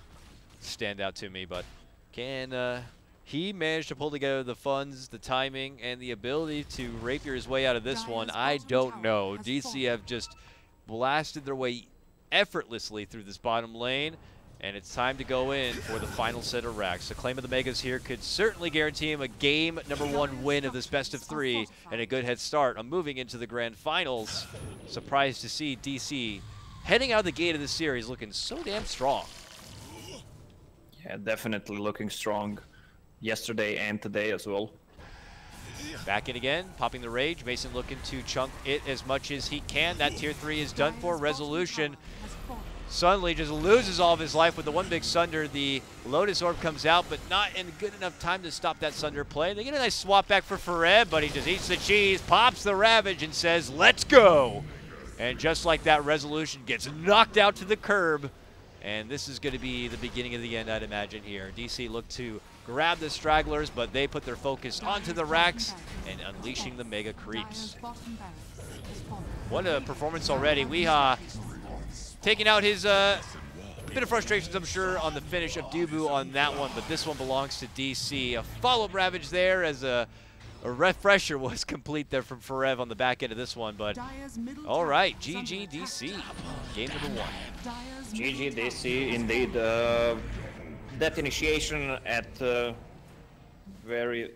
A: stand out to me, but can he manage to pull together the funds, the timing, and the ability to Rapier his way out of this one? I don't know. DC have just blasted their way effortlessly through this bottom lane, and it's time to go in for the final set of racks. The claim of the Megas here could certainly guarantee him a game #1 win of this best of 3 and a good head start on moving into the grand finals. Surprised to see DC heading out of the gate of the series looking so damn strong.
B: Yeah, definitely looking strong yesterday and today as well.
A: Back in again, popping the rage. Mason looking to chunk it as much as he can. That tier 3 is done for. Resolution suddenly just loses all of his life with the one big Sunder. The Lotus Orb comes out, but not in good enough time to stop that Sunder play. They get a nice swap back for Fereb, but he just eats the cheese, pops the Ravage, and says, let's go. And just like that, Resolution gets knocked out to the curb. And this is going to be the beginning of the end, I'd imagine, here. DC look to grab the stragglers, but they put their focus onto the racks and unleashing the mega creeps. What a performance already. Weehaw taking out his bit of frustrations, I'm sure, on the finish of Dubu on that one, but this one belongs to DC. A follow-up Ravage there as a refresher was complete there from Forev on the back end of this one, but all right, GG DC, game #1.
B: GG DC, indeed. That initiation at very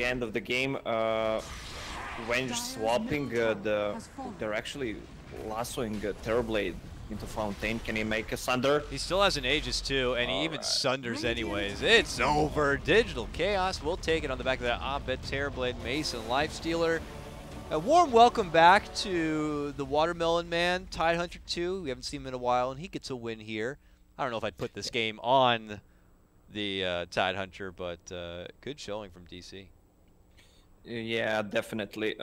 B: end of the game, when swapping, they're actually lassoing Terrorblade into Fountain. Can he make a Sunder?
A: He still has an Aegis too, and he even Sunders anyways. It's over. Digital Chaos will take it on the back of that Abed Terrorblade Mason Lifestealer. A warm welcome back to the Watermelon Man, Tidehunter 2. We haven't seen him in a while, and he gets a win here. I don't know if I'd put this game on the Tidehunter, but good showing from DC.
B: Yeah, definitely.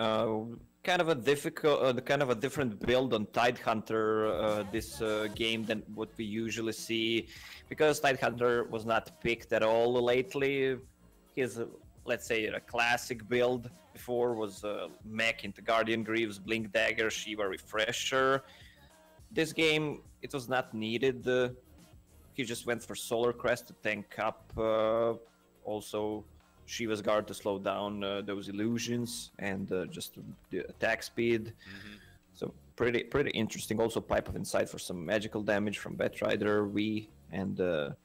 B: kind of a different build on Tidehunter this game than what we usually see, because Tidehunter was not picked at all lately. His, let's say, a classic build before was Mech into Guardian Greaves, Blink Dagger, Shiva Refresher. This game, it was not needed. He just went for Solar Crest to tank up. Also, Shiva's Guard to slow down those illusions and just the attack speed. So pretty interesting. Also, Pipe of Insight for some magical damage from Batrider, V, and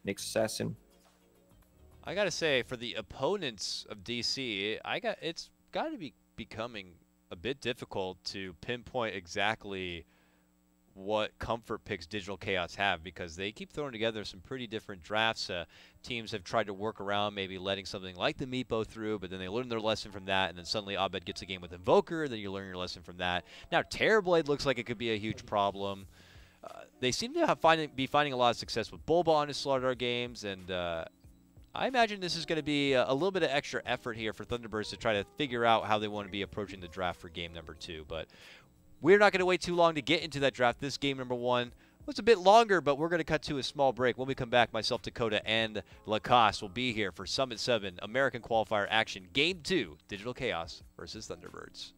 B: Nyx Assassin.
A: I gotta say, for the opponents of DC, it's got to be becoming a bit difficult to pinpoint exactly what comfort picks Digital Chaos have, because they keep throwing together some pretty different drafts. Teams have tried to work around maybe letting something like the Meepo through, but then they learn their lesson from that, and then suddenly Abed gets a game with Invoker, then you learn your lesson from that. Now Terrorblade looks like it could be a huge problem. They seem to have be finding a lot of success with Bulba on his Slardar games, and I imagine this is going to be a little bit of extra effort here for Thunderbirds to try to figure out how they want to be approaching the draft for game number 2. But we're not going to wait too long to get into that draft. This game number 1 was a bit longer, but we're going to cut to a small break. When we come back, myself, Dakota, and Lacoste will be here for Summit 7 American Qualifier action. Game 2, Digital Chaos versus Thunderbirds.